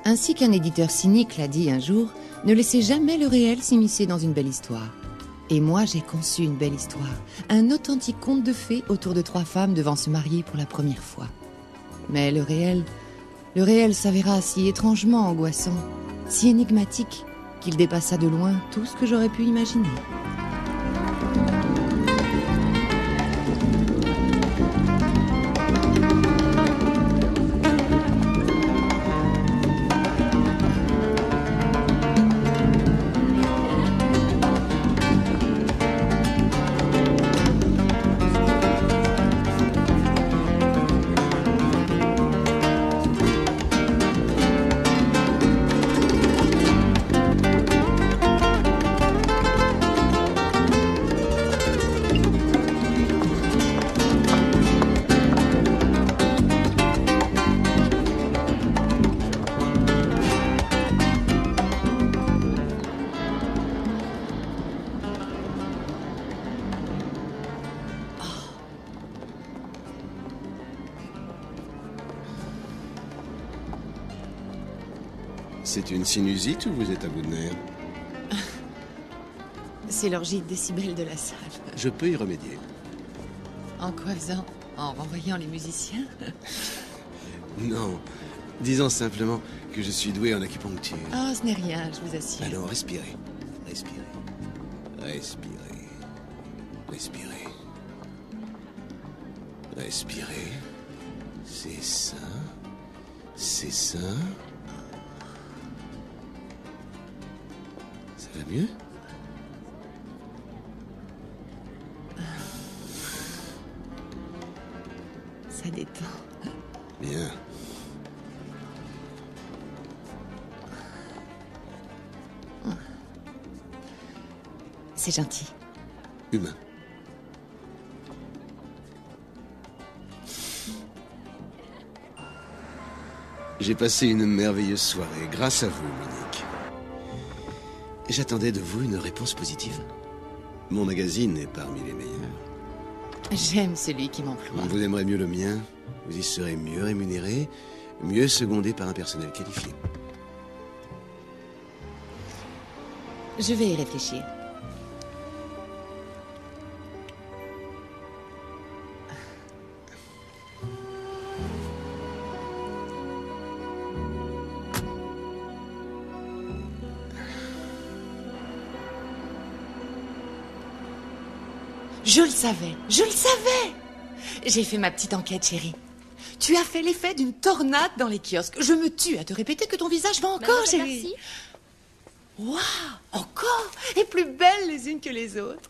Ainsi qu'un éditeur cynique l'a dit un jour, ne laissez jamais le réel s'immiscer dans une belle histoire. Et moi, j'ai conçu une belle histoire, un authentique conte de fées autour de 3 femmes devant se marier pour la première fois. Mais le réel s'avéra si étrangement angoissant, si énigmatique, qu'il dépassa de loin tout ce que j'aurais pu imaginer. C'est une sinusite ou vous êtes à bout de nerfs? C'est l'orgie de décibels de la salle. Je peux y remédier. En quoi faisant? En renvoyant les musiciens? Non, disons simplement que je suis doué en acupuncture. Oh, ce n'est rien, je vous assure. Alors respirez, respirez, respirez, respirez, respirez. C'est ça, c'est ça. Ça va mieux? Ça détend. Bien. C'est gentil. Humain. J'ai passé une merveilleuse soirée grâce à vous, Monique. J'attendais de vous une réponse positive. Mon magazine est parmi les meilleurs. J'aime celui qui m'emploie. Vous aimerez mieux le mien. Vous y serez mieux rémunéré, mieux secondé par un personnel qualifié. Je vais y réfléchir. Je le savais, je le savais. J'ai fait ma petite enquête, chérie. Tu as fait l'effet d'une tornade dans les kiosques. Je me tue à te répéter que ton visage va encore, chérie. Merci. Waouh, encore. Et plus belles les unes que les autres.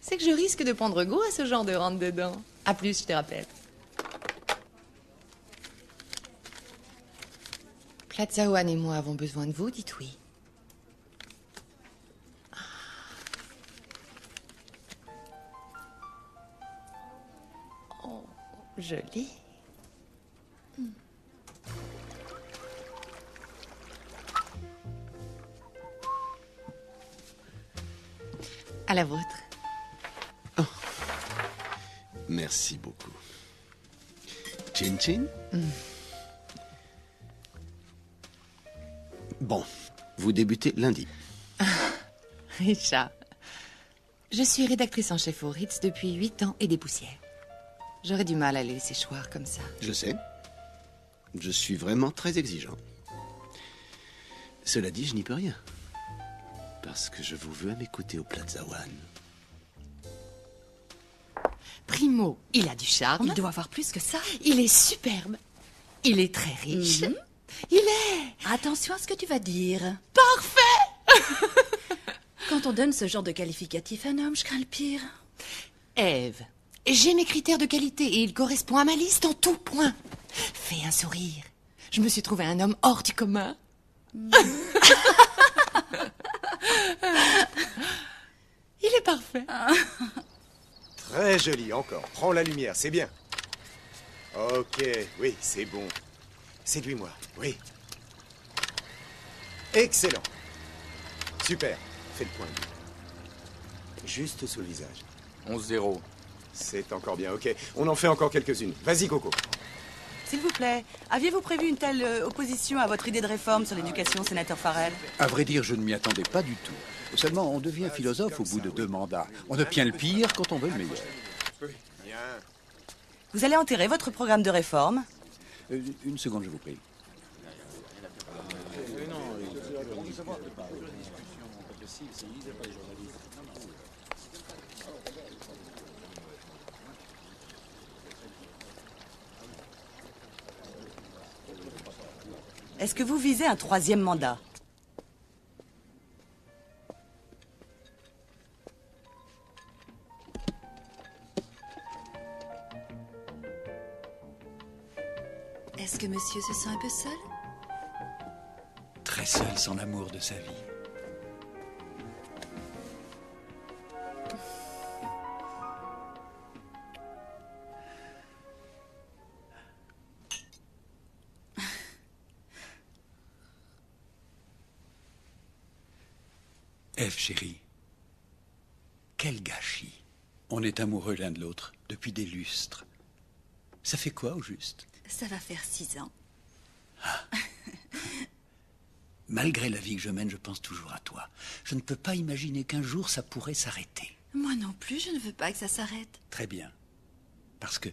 C'est que je risque de prendre goût à ce genre de rentre-dedans. À plus, je te rappelle. Plaza One et moi avons besoin de vous, dites oui. Oh, joli. À la vôtre. Merci beaucoup. Chin chin. Bon, vous débutez lundi. Richard, je suis rédactrice en chef au Ritz depuis 8 ans et des poussières. J'aurais du mal à les laisser choir comme ça. Je sais. Je suis vraiment très exigeant. Cela dit, je n'y peux rien. Parce que je vous veux à mes côtés au Plaza One. Primo, il a du charme. Il doit avoir plus que ça. Il est superbe. Il est très riche. Il est... Attention à ce que tu vas dire. Parfait. Quand on donne ce genre de qualificatif à un homme, je crains le pire. Ève, j'ai mes critères de qualité et il correspond à ma liste en tout point. Fais un sourire. Je me suis trouvé un homme hors du commun. Il est parfait. Très joli, encore. Prends la lumière, c'est bien. Ok, oui, c'est bon. Séduis-moi, oui. Excellent. Super, fais le point. Juste sous le visage. 11-0. C'est encore bien, ok. On en fait encore quelques-unes. Vas-y, Coco. S'il vous plaît, aviez-vous prévu une telle opposition à votre idée de réforme sur l'éducation, sénateur Farrell? À vrai dire, je ne m'y attendais pas du tout. Seulement, on devient philosophe au bout de 2 mandats. On obtient le pire quand on veut le meilleur. Bien. Vous allez enterrer votre programme de réforme? Une seconde, je vous prie. Est-ce que vous visez un 3e mandat? Est-ce que monsieur se sent un peu seul? Très seul sans l'amour de sa vie. Ève, chérie, quel gâchis. On est amoureux l'un de l'autre depuis des lustres. Ça fait quoi au juste? Ça va faire 6 ans. Malgré la vie que je mène, je pense toujours à toi. Je ne peux pas imaginer qu'un jour ça pourrait s'arrêter. Moi non plus, je ne veux pas que ça s'arrête. Très bien. Parce que...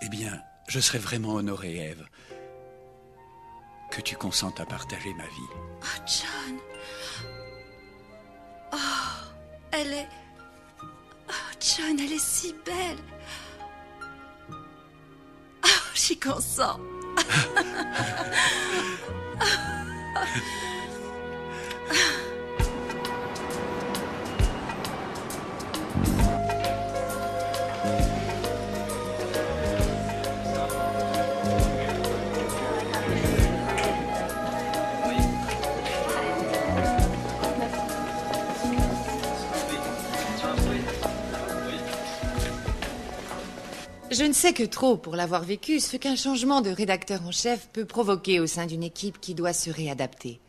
Eh bien, je serais vraiment honoré, Ève, que tu consentes à partager ma vie. Oh, John. Oh, elle est... Oh, John, elle est si belle. Oh, j'y consens. Je ne sais que trop, pour l'avoir vécu, ce qu'un changement de rédacteur en chef peut provoquer au sein d'une équipe qui doit se réadapter.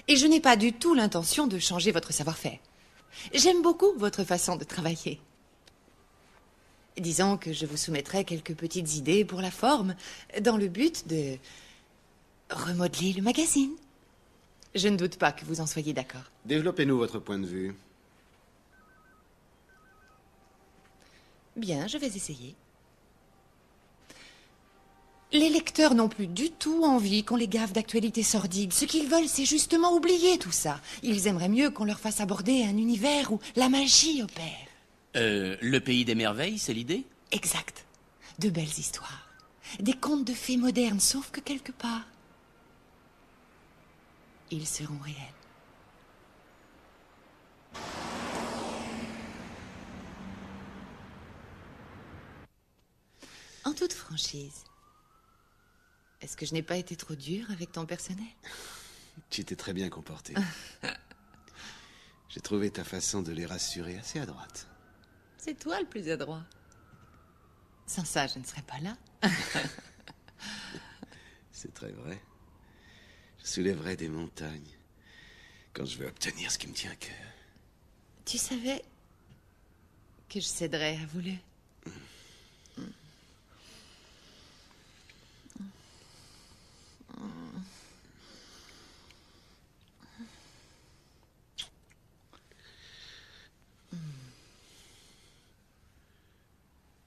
Et je n'ai pas du tout l'intention de changer votre savoir-faire. J'aime beaucoup votre façon de travailler. Disons que je vous soumettrai quelques petites idées pour la forme, dans le but de remodeler le magazine. Je ne doute pas que vous en soyez d'accord. Développez-nous votre point de vue. Bien, je vais essayer. Les lecteurs n'ont plus du tout envie qu'on les gave d'actualités sordides. Ce qu'ils veulent, c'est justement oublier tout ça. Ils aimeraient mieux qu'on leur fasse aborder un univers où la magie opère. Le pays des merveilles, c'est l'idée? Exact. De belles histoires. Des contes de fées modernes, sauf que quelque part, ils seront réels. En toute franchise, est-ce que je n'ai pas été trop dure avec ton personnel? Tu t'es très bien comporté. J'ai trouvé ta façon de les rassurer assez à droite. C'est toi le plus adroit. Sans ça, je ne serais pas là. C'est très vrai. Je soulèverai des montagnes quand je veux obtenir ce qui me tient à cœur. Tu savais que je céderais à voulu.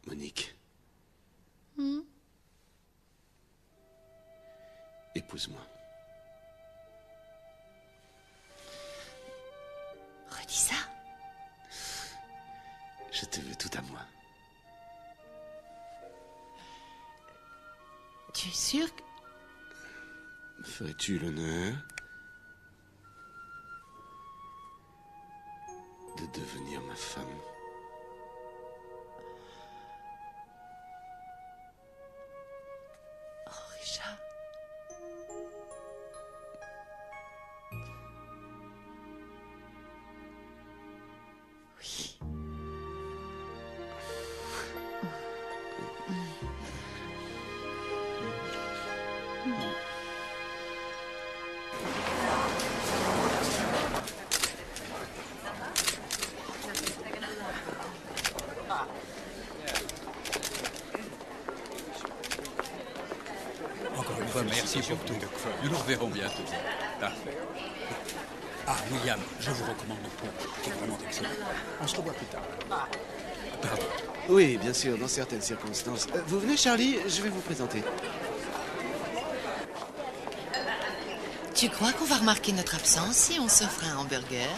Monique. Épouse-moi. Redis ça. Je te veux tout à moi. Tu es sûr que... Me ferais-tu l'honneur de devenir ma femme? Oh, Richard. Oui. fois, merci pour tout. Nous nous reverrons bientôt. Parfait. Ah, William, je vous recommande le pont. C'est vraiment excellent. On se revoit plus tard. Pardon. Oui, bien sûr, dans certaines circonstances. Vous venez, Charlie? Je vais vous présenter. Tu crois qu'on va remarquer notre absence si on s'offre un hamburger?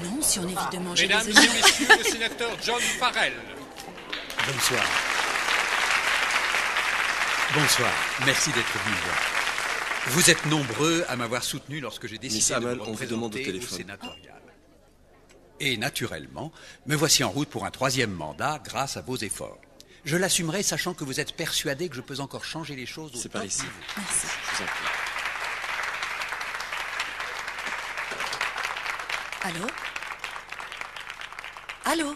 Non, si on évite de manger Mesdames des et oignons. messieurs, le sénateur John Farrell. Bonsoir. Bonsoir. Merci d'être venu me voir. Vous êtes nombreux à m'avoir soutenu lorsque j'ai décidé Miss de Hamel, me on vous demande au représenter téléphone. sénatorial. Et naturellement, me voici en route pour un 3e mandat grâce à vos efforts. Je l'assumerai sachant que vous êtes persuadé que je peux encore changer les choses au C'est par top ici. niveau. Merci. Je vous en prie. Allô? Allô?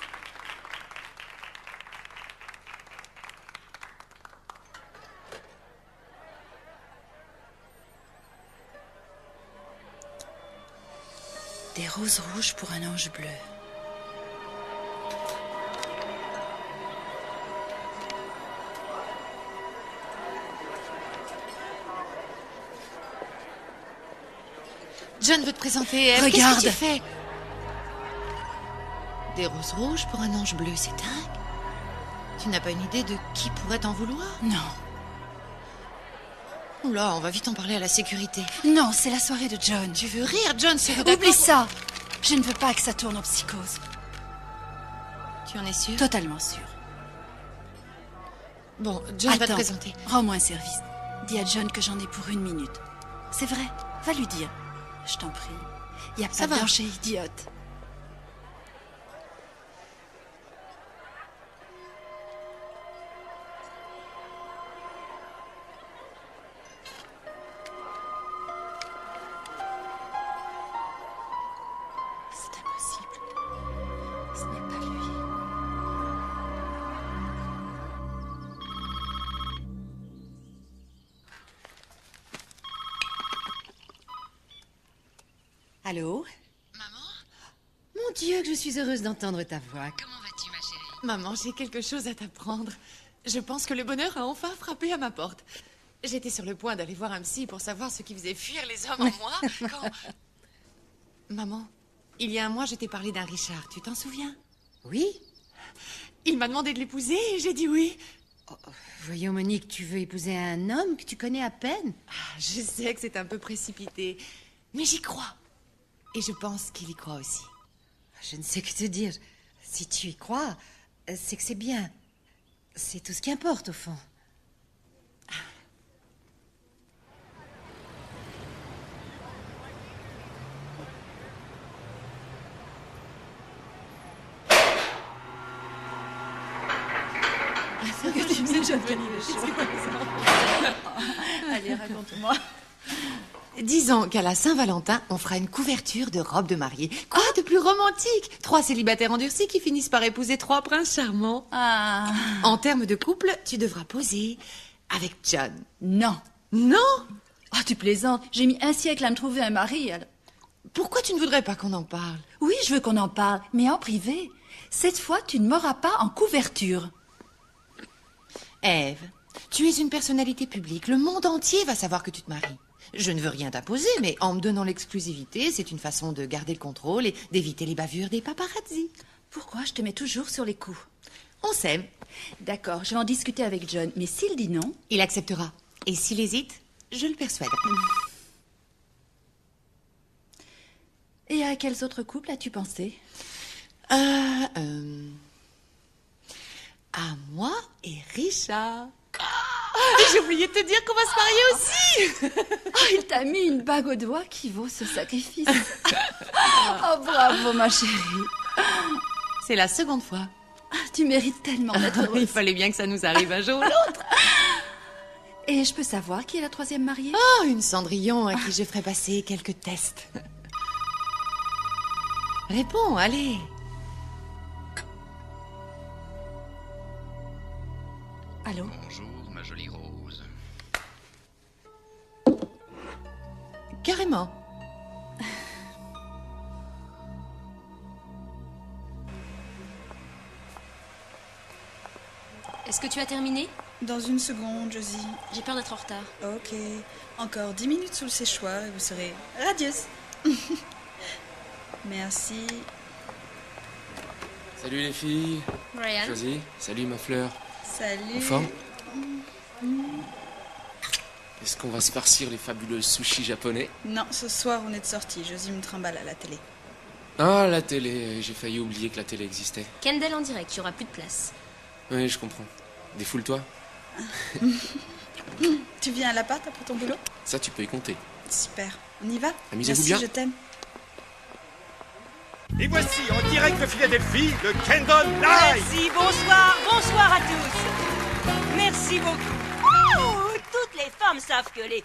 Des roses rouges pour un ange bleu. John veut te présenter. Eve. Regarde. Qu'est-ce que tu fais? Des roses rouges pour un ange bleu, c'est dingue. Tu n'as pas une idée de qui pourrait t'en vouloir? Non. Oula, on va vite en parler à la sécurité. Non, c'est la soirée de John. Tu veux rire, John? C'est Oublie ça. Je ne veux pas que ça tourne en psychose. Tu en es sûr? Totalement sûr. Bon, John va te Attends, présenter. rends-moi un service. Dis à John que j'en ai pour 1 minute. C'est vrai, va lui dire. Je t'en prie. Il n'y a Ça pas de va. danger, idiote. C'est impossible. Ce n'est pas lui. Allô? Maman? Mon Dieu, que je suis heureuse d'entendre ta voix. Comment vas-tu, ma chérie? Maman, j'ai quelque chose à t'apprendre. Je pense que le bonheur a enfin frappé à ma porte. J'étais sur le point d'aller voir un psy pour savoir ce qui faisait fuir les hommes en moi quand... Maman, il y a un mois, je t'ai parlé d'un Richard, tu t'en souviens? Oui? Il m'a demandé de l'épouser et j'ai dit oui. Voyons, Monique, tu veux épouser un homme que tu connais à peine? Je sais que c'est un peu précipité, mais j'y crois. Et je pense qu'il y croit aussi. Je ne sais que te dire. Si tu y crois, c'est que c'est bien. C'est tout ce qui importe, au fond. Allez, raconte-moi. Disons qu'à la Saint-Valentin, on fera une couverture de robe de mariée. Quoi de plus romantique? 3 célibataires endurcis qui finissent par épouser 3 princes charmants. Ah. En termes de couple, tu devras poser avec John. Non. Non? Oh, tu plaisantes. J'ai mis un siècle à me trouver un mari. Alors... Pourquoi tu ne voudrais pas qu'on en parle? Oui, je veux qu'on en parle, mais en privé. Cette fois, tu ne m'auras pas en couverture. Ève, tu es une personnalité publique. Le monde entier va savoir que tu te maries. Je ne veux rien t'imposer, mais en me donnant l'exclusivité, c'est une façon de garder le contrôle et d'éviter les bavures des paparazzi. Pourquoi je te mets toujours sur les coups? On s'aime. D'accord, je vais en discuter avec John, mais s'il dit non... Il acceptera. Et s'il hésite, je le persuaderai. Et à quels autres couples as-tu pensé? À moi et Richard. J'ai oublié de te dire qu'on va se marier aussi. Oh, il t'a mis une bague au doigt qui vaut ce sacrifice. Oh, bravo, ma chérie. C'est la seconde fois. Tu mérites tellement d'être heureuse. Il fallait bien que ça nous arrive un jour ou l'autre. Et je peux savoir qui est la 3e mariée? Oh, une Cendrillon à qui je ferai passer quelques tests. Réponds, allez. Allô? Bonjour, ma jolie Rose. Carrément. Est-ce que tu as terminé? Dans une seconde, Josie. J'ai peur d'être en retard. Ok. Encore 10 minutes sous le séchoir et vous serez radieuse. Merci. Salut les filles. Brian. Josie. Salut ma fleur. Salut. En forme? Est-ce qu'on va se farcir les fabuleux sushis japonais? Non, ce soir on est de sortie. Josie me trimballe à la télé. Ah, la télé. J'ai failli oublier que la télé existait. Kendall en direct, il n'y aura plus de place. Oui, je comprends. Défoule-toi. Tu viens à l'appart après ton boulot? Ça, tu peux y compter. Super. On y va? Amusez-vous Merci, bien. je t'aime. Et voici, en direct de Philadelphie, le Kendall Live. Merci, bonsoir à tous. Merci beaucoup. Oh, toutes les femmes savent que les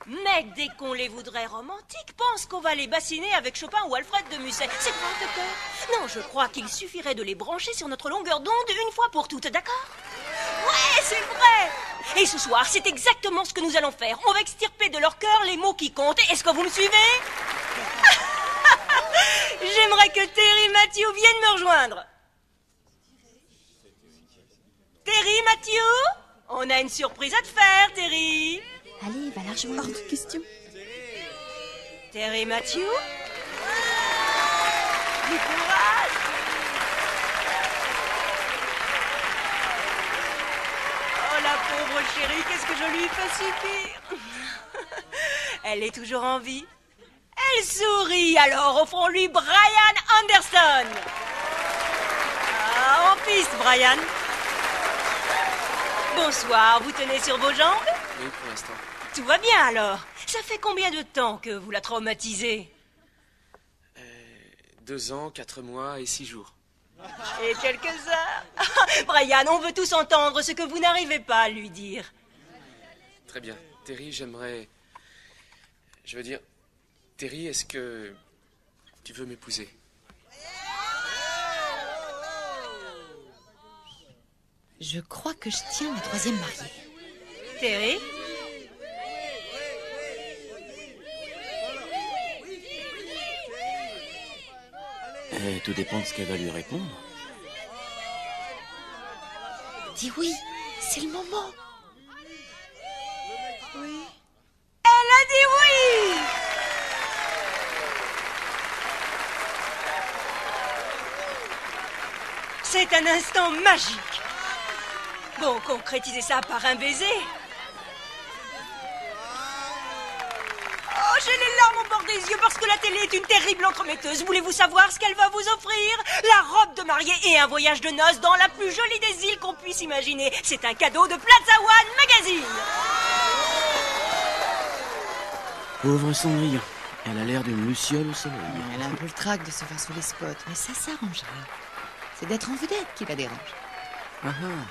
mecs, dès qu'on les voudrait romantiques, pensent qu'on va les bassiner avec Chopin ou Alfred de Musset. C'est pas le cas. Non, je crois qu'il suffirait de les brancher sur notre longueur d'onde une fois pour toutes, d'accord? Ouais, c'est vrai. Et ce soir, c'est exactement ce que nous allons faire. On va extirper de leur cœur les mots qui comptent. Est-ce que vous me suivez? J'aimerais que Terry Matthew vienne me rejoindre. Terry Matthew, on a une surprise à te faire, Terry. Allez, va la rejoindre. Hors de question. Terry Matthew. Du courage. Oh, la pauvre chérie, qu'est-ce que je lui fais subir. Elle est toujours en vie. Elle sourit, alors offrons-lui Brian Anderson. Ah, en piste, Brian. Bonsoir, vous tenez sur vos jambes? Oui, pour l'instant. Tout va bien alors. Ça fait combien de temps que vous la traumatisez? 2 ans, 4 mois et 6 jours. Et quelques heures. Brian, on veut tous entendre ce que vous n'arrivez pas à lui dire. Très bien. Terry, j'aimerais... Je veux dire... Terry, est-ce que... tu veux m'épouser? Je crois que je tiens ma 3e mariée. Terry? Tout dépend de ce qu'elle va lui répondre. Dis oui, c'est le moment. Oui. Elle a dit oui! C'est un instant magique. Bon, concrétisez ça par un baiser. Oh, j'ai les larmes au bord des yeux parce que la télé est une terrible entremetteuse. Voulez-vous savoir ce qu'elle va vous offrir? La robe de mariée et un voyage de noces dans la plus jolie des îles qu'on puisse imaginer. C'est un cadeau de Plaza One Magazine. Pauvre Cendrillon. Elle a l'air d'une luciole au soleil. Elle a un peu le trac de se faire sous les spots, mais ça s'arrangera. C'est d'être en vedette qui la dérange. Ah ah.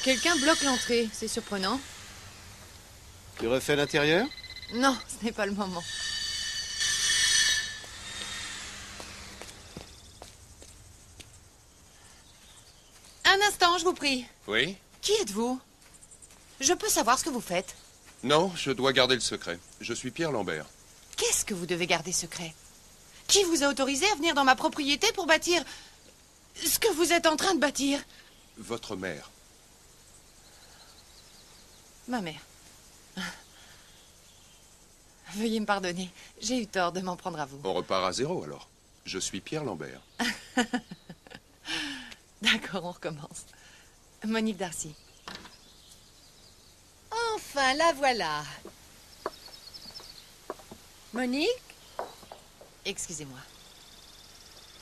Quelqu'un bloque l'entrée, c'est surprenant. Tu refais l'intérieur? Non, ce n'est pas le moment. Un instant, je vous prie. Oui? Qui êtes-vous? Je peux savoir ce que vous faites. Non, je dois garder le secret. Je suis Pierre Lambert. Qu'est-ce que vous devez garder secret? Qui vous a autorisé à venir dans ma propriété pour bâtir ce que vous êtes en train de bâtir? Votre mère. Ma mère. Veuillez me pardonner. J'ai eu tort de m'en prendre à vous. On repart à zéro alors. Je suis Pierre Lambert. D'accord, on recommence. Monique Darcy. Enfin, la voilà. Monique? Excusez-moi.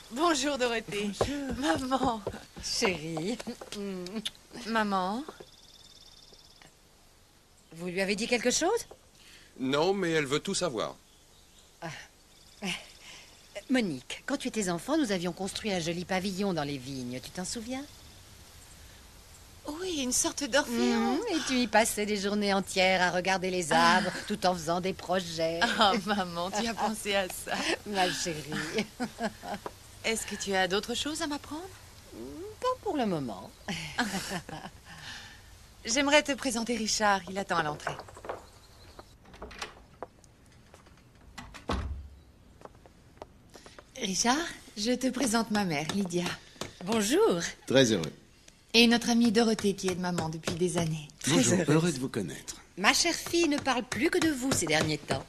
Bonjour Dorothée. Bonjour. Maman. Chérie. Maman. Vous lui avez dit quelque chose? Non, mais elle veut tout savoir. Monique, quand tu étais enfant, nous avions construit un joli pavillon dans les vignes. Tu t'en souviens? Oui, une sorte d'orphéon. Et tu y passais des journées entières à regarder les arbres, tout en faisant des projets. Oh, maman, tu as pensé à ça. Ma chérie. Est-ce que tu as d'autres choses à m'apprendre? Pas pour le moment. J'aimerais te présenter Richard. Il attend à l'entrée. Richard, je te présente ma mère, Lydia. Bonjour. Très heureux. Et notre amie Dorothée, qui est de maman depuis des années. Bonjour, heureux de vous connaître. Ma chère fille ne parle plus que de vous ces derniers temps.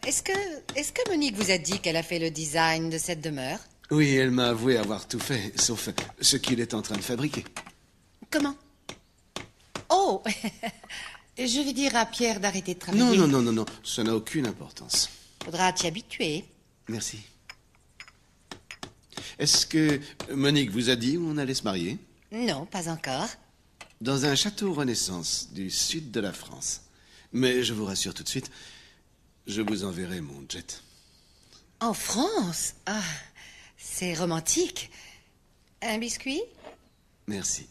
Est-ce que Monique vous a dit qu'elle a fait le design de cette demeure? Oui, elle m'a avoué avoir tout fait, sauf ce qu'il est en train de fabriquer. Comment? Oh. Je vais dire à Pierre d'arrêter de travailler. Non, ça n'a aucune importance. Faudra t'y habituer. Merci. Est-ce que Monique vous a dit où on allait se marier? Non, pas encore. Dans un château Renaissance du sud de la France. Mais je vous rassure tout de suite, je vous enverrai mon jet. En France? Ah, c'est romantique. Un biscuit? Merci.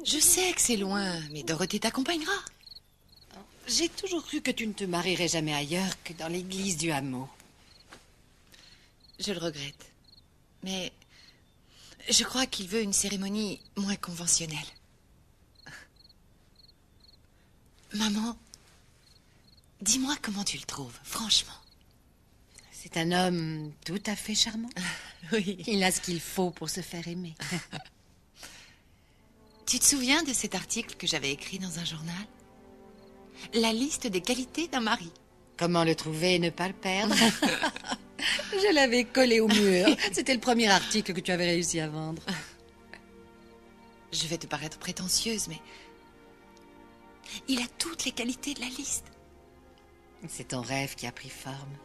Je sais que c'est loin, mais Dorothée t'accompagnera. J'ai toujours cru que tu ne te marierais jamais ailleurs que dans l'église du hameau. Je le regrette. Mais je crois qu'il veut une cérémonie moins conventionnelle. Maman, dis-moi comment tu le trouves, franchement. C'est un homme tout à fait charmant. Oui. Il a ce qu'il faut pour se faire aimer. Tu te souviens de cet article que j'avais écrit dans un journal? La liste des qualités d'un mari. Comment le trouver et ne pas le perdre? Je l'avais collé au mur. C'était le premier article que tu avais réussi à vendre. Je vais te paraître prétentieuse, mais il a toutes les qualités de la liste. C'est ton rêve qui a pris forme.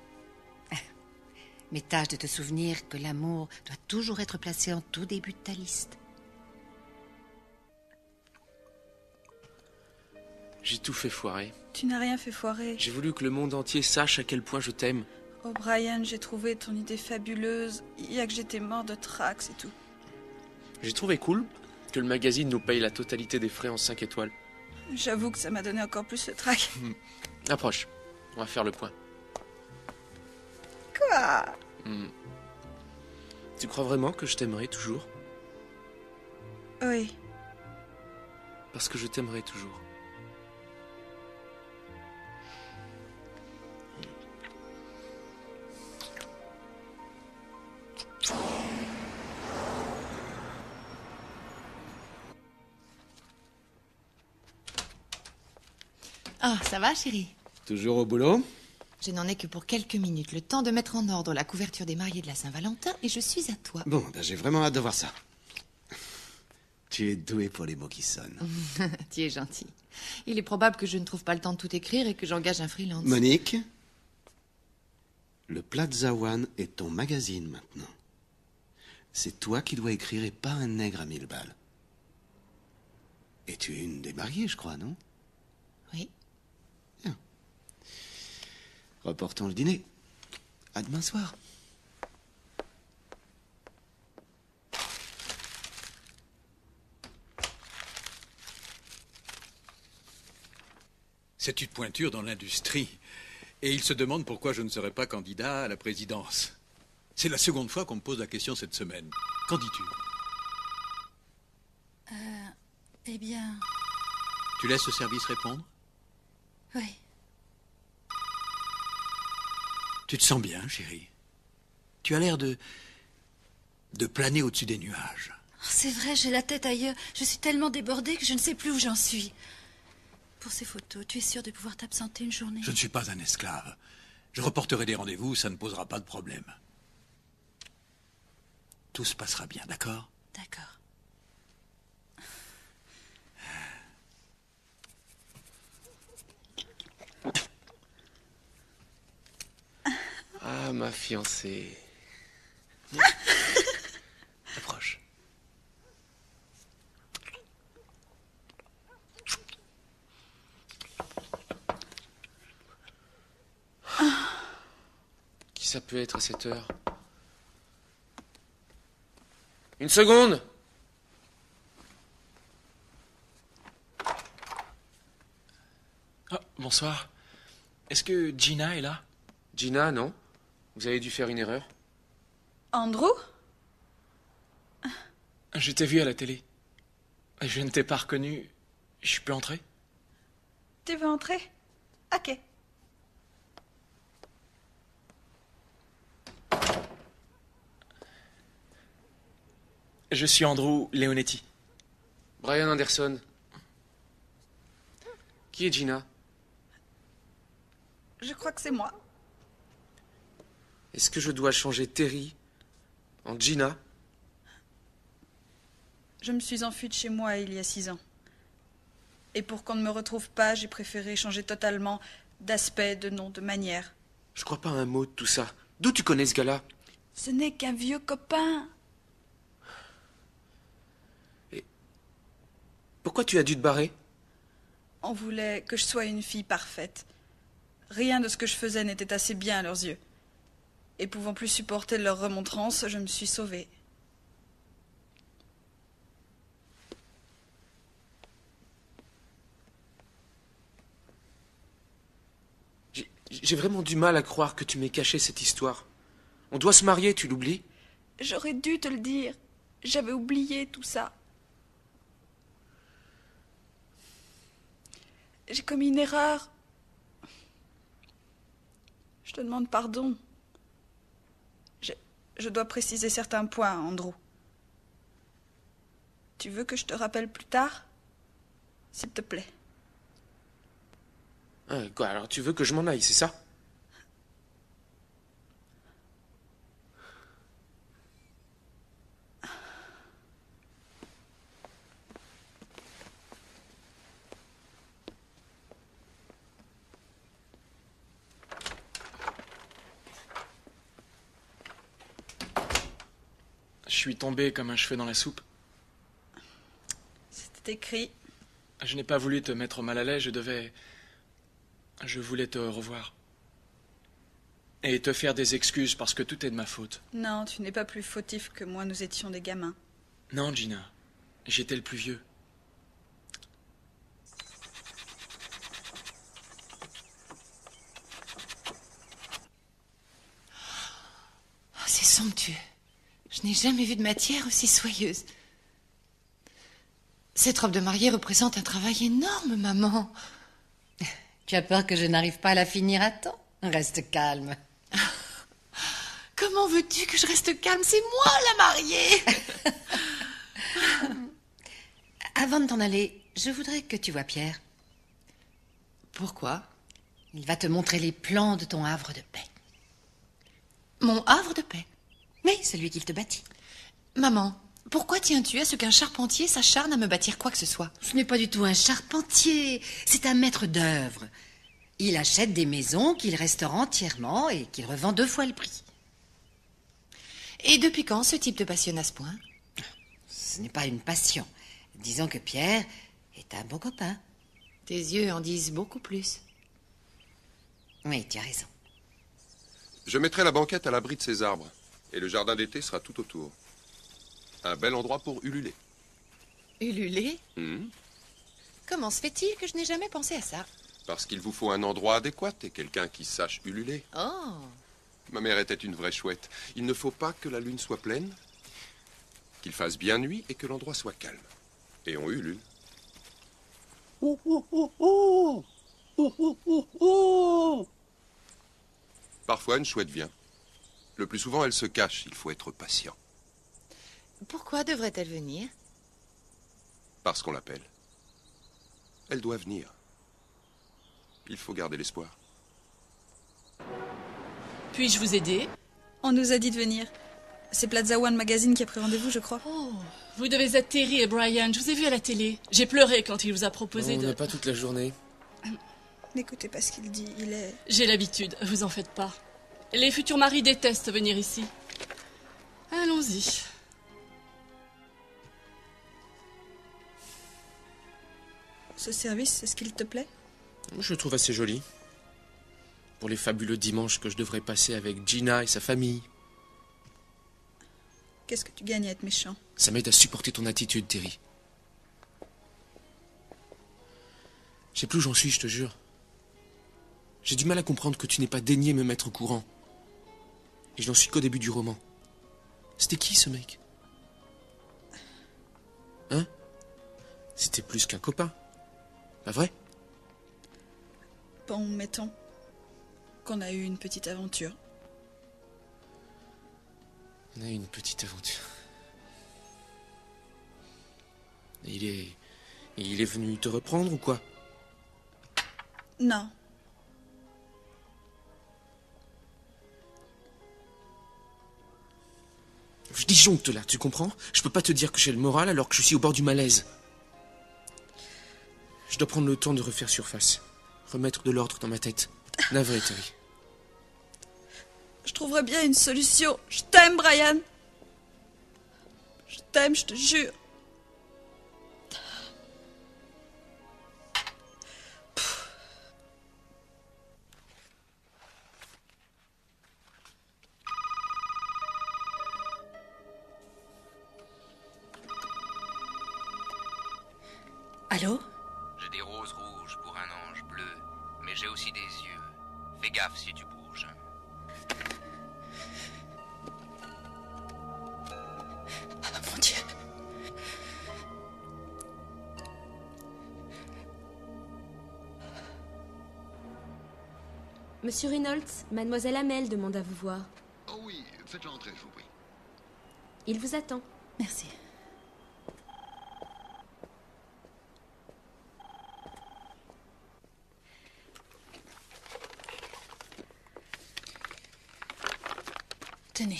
Mais tâche de te souvenir que l'amour doit toujours être placé en tout début de ta liste. J'ai tout fait foirer. Tu n'as rien fait foirer. J'ai voulu que le monde entier sache à quel point je t'aime. Oh Brian, j'ai trouvé ton idée fabuleuse. Il y a que j'étais mort de trac, c'est tout. J'ai trouvé cool que le magazine nous paye la totalité des frais en 5 étoiles. J'avoue que ça m'a donné encore plus le trac. Approche, on va faire le point. Quoi? Tu crois vraiment que je t'aimerai toujours? Oui. Parce que je t'aimerai toujours. Ah, ça va, chérie? Toujours au boulot? Je n'en ai que pour quelques minutes, le temps de mettre en ordre la couverture des mariés de la Saint-Valentin, et je suis à toi. Bon, j'ai vraiment hâte de voir ça. Tu es doué pour les mots qui sonnent. Tu es gentil. Il est probable que je ne trouve pas le temps de tout écrire et que j'engage un freelance. Monique, le Plaza One est ton magazine maintenant. C'est toi qui dois écrire et pas un nègre à 1000 balles. Et tu es une des mariées, je crois, non? Oui. Bien. Reportons le dîner. À demain soir. C'est une pointure dans l'industrie. Et il se demande pourquoi je ne serai pas candidat à la présidence. C'est la seconde fois qu'on me pose la question cette semaine. Qu'en dis-tu? Eh bien... Tu laisses le service répondre? Oui. Tu te sens bien, chérie? Tu as l'air de planer au-dessus des nuages. Oh, c'est vrai, j'ai la tête ailleurs. Je suis tellement débordée que je ne sais plus où j'en suis. Pour ces photos, tu es sûr de pouvoir t'absenter une journée? Je ne suis pas un esclave. Je reporterai des rendez-vous, ça ne posera pas de problème. Tout se passera bien, d'accord? D'accord. Ah, ma fiancée. Approche. Qui ça peut être à cette heure? Une seconde! Oh, bonsoir. Est-ce que Gina est là? Gina, non. Vous avez dû faire une erreur. Andrew? Je t'ai vu à la télé. Je ne t'ai pas reconnu. Je peux entrer? Tu veux entrer? Ok. Je suis Andrew Leonetti. Brian Anderson. Qui est Gina? Je crois que c'est moi. Est-ce que je dois changer Terry en Gina? Je me suis enfuie de chez moi il y a 6 ans. Et pour qu'on ne me retrouve pas, j'ai préféré changer totalement d'aspect, de nom, de manière. Je crois pas à un mot de tout ça. D'où tu connais ce gars-là? Ce n'est qu'un vieux copain. Et pourquoi tu as dû te barrer? On voulait que je sois une fille parfaite. Rien de ce que je faisais n'était assez bien à leurs yeux. Et pouvant plus supporter leur remontrance, je me suis sauvée. J'ai vraiment du mal à croire que tu m'aies caché cette histoire. On doit se marier, tu l'oublies? J'aurais dû te le dire. J'avais oublié tout ça. J'ai commis une erreur. Je te demande pardon. Je dois préciser certains points, Andrew. Tu veux que je te rappelle plus tard? S'il te plaît. Ah, quoi, alors tu veux que je m'en aille, c'est ça? Je suis tombé comme un cheveu dans la soupe. C'était écrit. Je n'ai pas voulu te mettre mal à l'aise, je voulais te revoir. Et te faire des excuses parce que tout est de ma faute. Non, tu n'es pas plus fautif que moi, nous étions des gamins. Non, Gina, j'étais le plus vieux. Oh, c'est somptueux. Je n'ai jamais vu de matière aussi soyeuse. Cette robe de mariée représente un travail énorme, maman. Tu as peur que je n'arrive pas à la finir à temps? Reste calme. Comment veux-tu que je reste calme? C'est moi la mariée. Avant de t'en aller, je voudrais que tu vois Pierre. Pourquoi? Il va te montrer les plans de ton havre de paix. Mon havre de paix? Oui, celui qu'il te bâtit. Maman, pourquoi tiens-tu à ce qu'un charpentier s'acharne à me bâtir quoi que ce soit? Ce n'est pas du tout un charpentier, c'est un maître d'œuvre. Il achète des maisons qu'il restaure entièrement et qu'il revend 2 fois le prix. Et depuis quand ce type te passionne à ce point? Ce n'est pas une passion. Disons que Pierre est un bon copain. Tes yeux en disent beaucoup plus. Oui, tu as raison. Je mettrai la banquette à l'abri de ces arbres. Et le jardin d'été sera tout autour. Un bel endroit pour ululer. Ululer? Comment se fait-il que je n'ai jamais pensé à ça? Parce qu'il vous faut un endroit adéquat et quelqu'un qui sache ululer. Oh! Ma mère était une vraie chouette. Il ne faut pas que la lune soit pleine, qu'il fasse bien nuit et que l'endroit soit calme. Et on ulule. Parfois, une chouette vient. Le plus souvent, elle se cache. Il faut être patient. Pourquoi devrait-elle venir? Parce qu'on l'appelle. Elle doit venir. Il faut garder l'espoir. Puis-je vous aider? On nous a dit de venir. C'est Plaza One Magazine qui a pris rendez-vous, je crois. Oh, vous devez être Terry et Brian. Je vous ai vu à la télé. J'ai pleuré quand il vous a proposé On de... n'a pas toute la journée. N'écoutez pas ce qu'il dit, il est... J'ai l'habitude, vous en faites pas. Les futurs maris détestent venir ici. Allons-y. Ce service, c'est ce qu'il te plaît? Je le trouve assez joli. Pour les fabuleux dimanches que je devrais passer avec Gina et sa famille. Qu'est-ce que tu gagnes à être méchant? Ça m'aide à supporter ton attitude, Terry. Je sais plus où j'en suis, je te jure. J'ai du mal à comprendre que tu n'aies pas daigné me mettre au courant. Et je n'en suis qu'au début du roman. C'était qui, ce mec? C'était plus qu'un copain. Pas vrai? Bon, mettons qu'on a eu une petite aventure. On a eu une petite aventure. Et il est venu te reprendre ou quoi? Non. Je disjoncte là, tu comprends? Je peux pas te dire que j'ai le moral alors que je suis au bord du malaise. Je dois prendre le temps de refaire surface. Remettre de l'ordre dans ma tête. Navré, Terry. Je trouverai bien une solution. Je t'aime, Brian. Je t'aime, je te jure. Allô? J'ai des roses rouges pour un ange bleu, mais j'ai aussi des yeux. Fais gaffe si tu bouges. Mon Dieu. Monsieur Reynolds, mademoiselle Hamel demande à vous voir. Oh oui, faites-le entrer, je vous prie. Il vous attend. Merci. Tenez.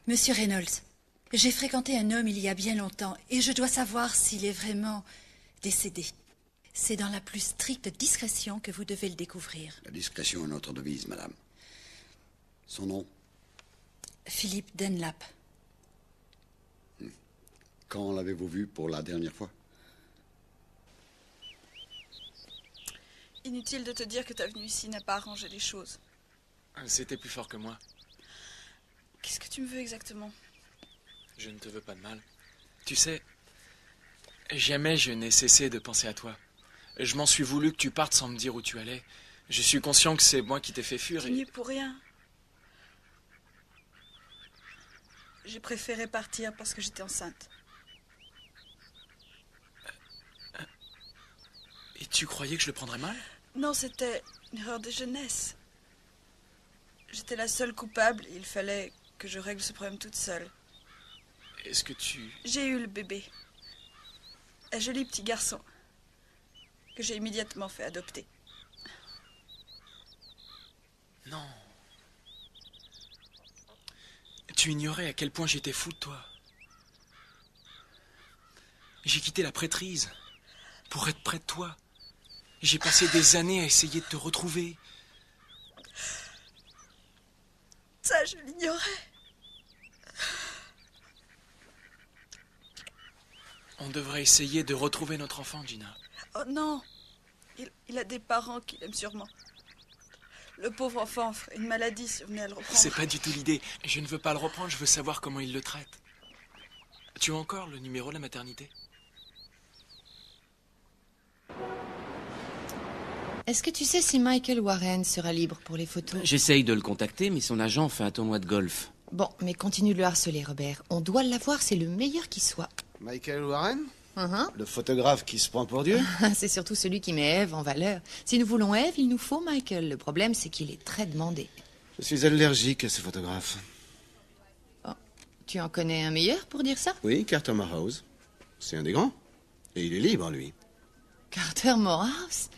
Monsieur Reynolds, j'ai fréquenté un homme il y a bien longtemps et je dois savoir s'il est vraiment décédé. C'est dans la plus stricte discrétion que vous devez le découvrir. La discrétion est notre devise, madame. Son nom? Philippe Dunlap. Quand l'avez-vous vu pour la dernière fois? Inutile de te dire que ta venue ici n'a pas arrangé les choses. C'était plus fort que moi. Qu'est-ce que tu me veux exactement? Je ne te veux pas de mal. Tu sais, jamais je n'ai cessé de penser à toi. Je m'en suis voulu que tu partes sans me dire où tu allais. Je suis conscient que c'est moi qui t'ai fait fuir. Tu n'y es pour rien. J'ai préféré partir parce que j'étais enceinte. Et tu croyais que je le prendrais mal? Non, c'était une erreur de jeunesse. J'étais la seule coupable et il fallait que je règle ce problème toute seule. Est-ce que tu... J'ai eu le bébé. Un joli petit garçon que j'ai immédiatement fait adopter. Non. Tu ignorais à quel point j'étais fou de toi. J'ai quitté la prêtrise pour être près de toi. J'ai passé des années à essayer de te retrouver. Ça, je l'ignorais. On devrait essayer de retrouver notre enfant, Gina. Oh non. Il a des parents qui l'aiment sûrement. Le pauvre enfant ferait une maladie si on venait à le reprendre. C'est pas du tout l'idée. Je ne veux pas le reprendre, je veux savoir comment il le traite. Tu as encore le numéro de la maternité? Est-ce que tu sais si Michael Warren sera libre pour les photos? J'essaye de le contacter, mais son agent fait un tournoi de golf. Bon, mais continue de le harceler, Robert. On doit l'avoir, c'est le meilleur qui soit. Michael Warren? Le photographe qui se prend pour Dieu? C'est surtout celui qui met Eve en valeur. Si nous voulons Eve, il nous faut Michael. Le problème, c'est qu'il est très demandé. Je suis allergique à ce photographe. Oh, tu en connais un meilleur pour dire ça? Oui, Carter Morehouse. C'est un des grands. Et il est libre, lui. Carter Morehouse?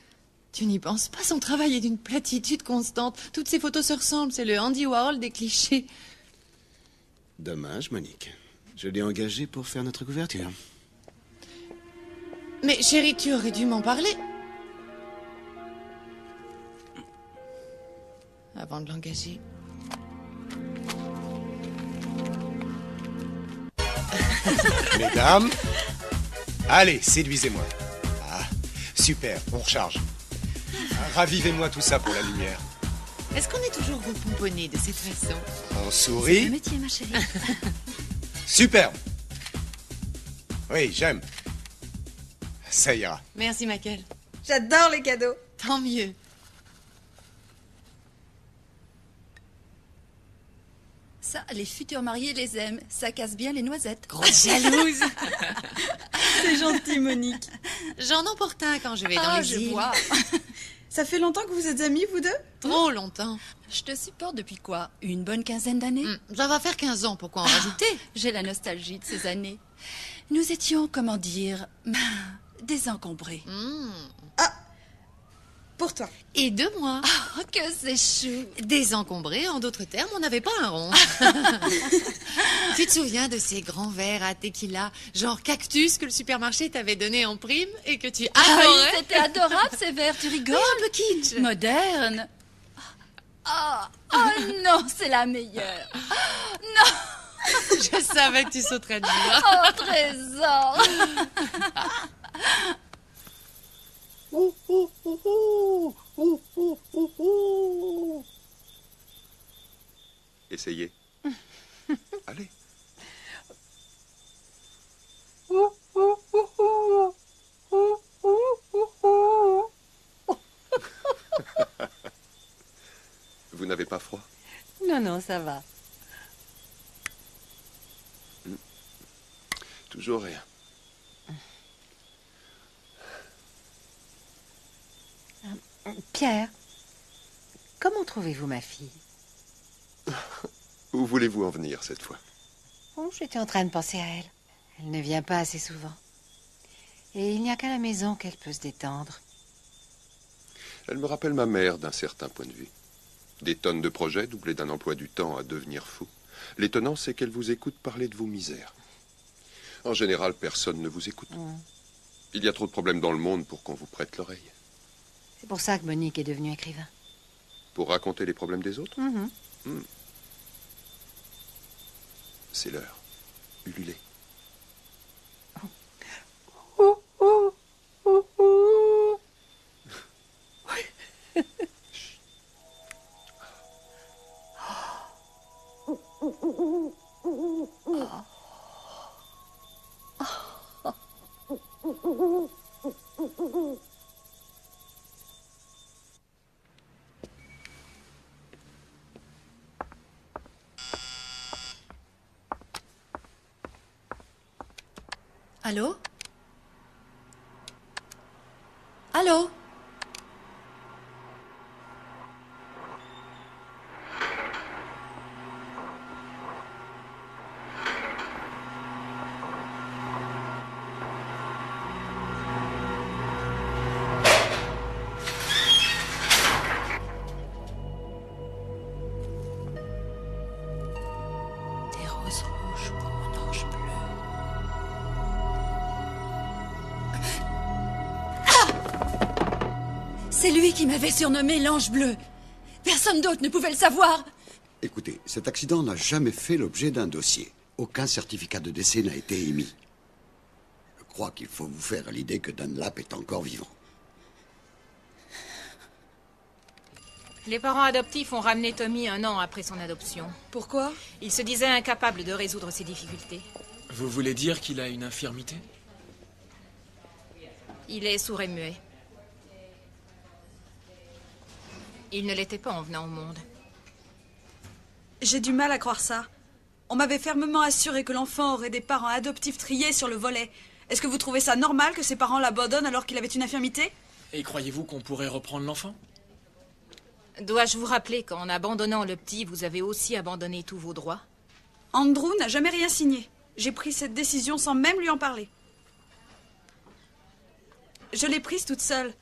Tu n'y penses pas, son travail est d'une platitude constante. Toutes ses photos se ressemblent, c'est le Andy Warhol des clichés. Dommage, Monique. Je l'ai engagé pour faire notre couverture. Mais chérie, tu aurais dû m'en parler. Avant de l'engager. Mesdames, allez, séduisez-moi. Ah, super, on recharge. Ravivez-moi tout ça pour la lumière. Est-ce qu'on est toujours repomponné de cette façon? On sourit. C'est le métier, ma chérie. Superbe. Oui, j'aime. Ça ira. Merci, Michael. J'adore les cadeaux. Tant mieux. Ça, les futurs mariés les aiment. Ça casse bien les noisettes. Grosse jalouse. C'est gentil, Monique. J'en emporte un quand je vais dans les je îles. vois. Ça fait longtemps que vous êtes amis, vous deux? Trop longtemps. Je te supporte depuis quoi? Une bonne quinzaine d'années? Ça va faire 15 ans, pourquoi en rajouter? J'ai la nostalgie de ces années. Nous étions, comment dire, désencombrés. Pour toi. Et de moi. Oh, que c'est chou. Désencombré, en d'autres termes, on n'avait pas un rond. Tu te souviens de ces grands verres à tequila, genre cactus, que le supermarché t'avait donné en prime et que tu Ah adorais? oui, c'était adorable ces verres, tu rigoles? Oui, un peu kitsch. Moderne. Oh non, c'est la meilleure. Non. Je savais que tu sauterais de joie. Oh, trésor. Essayez. Allez. Vous n'avez pas froid? Non, non, ça va. Toujours rien. Pierre, comment trouvez-vous ma fille? Où voulez-vous en venir cette fois? Oh, j'étais en train de penser à elle. Elle ne vient pas assez souvent. Et il n'y a qu'à la maison qu'elle peut se détendre. Elle me rappelle ma mère d'un certain point de vue. Des tonnes de projets doublés d'un emploi du temps à devenir fou. L'étonnant, c'est qu'elle vous écoute parler de vos misères. En général, personne ne vous écoute. Il y a trop de problèmes dans le monde pour qu'on vous prête l'oreille. C'est pour ça que Monique est devenue écrivain. Pour raconter les problèmes des autres? Mhm. C'est l'heure. Ululez. Allô? Allô? Des roses rouges pour mon ange bleu. C'est lui qui m'avait surnommé l'ange bleu. Personne d'autre ne pouvait le savoir. Écoutez, cet accident n'a jamais fait l'objet d'un dossier. Aucun certificat de décès n'a été émis. Je crois qu'il faut vous faire à l'idée que Dunlap est encore vivant. Les parents adoptifs ont ramené Tommy 1 an après son adoption. Pourquoi? Ils se disaient incapables de résoudre ses difficultés. Vous voulez dire qu'il a une infirmité? Il est sourd et muet. Il ne l'était pas en venant au monde. J'ai du mal à croire ça. On m'avait fermement assuré que l'enfant aurait des parents adoptifs triés sur le volet. Est-ce que vous trouvez ça normal que ses parents l'abandonnent alors qu'il avait une infirmité? Et croyez-vous qu'on pourrait reprendre l'enfant? Dois-je vous rappeler qu'en abandonnant le petit, vous avez aussi abandonné tous vos droits? Andrew n'a jamais rien signé. J'ai pris cette décision sans même lui en parler. Je l'ai prise toute seule.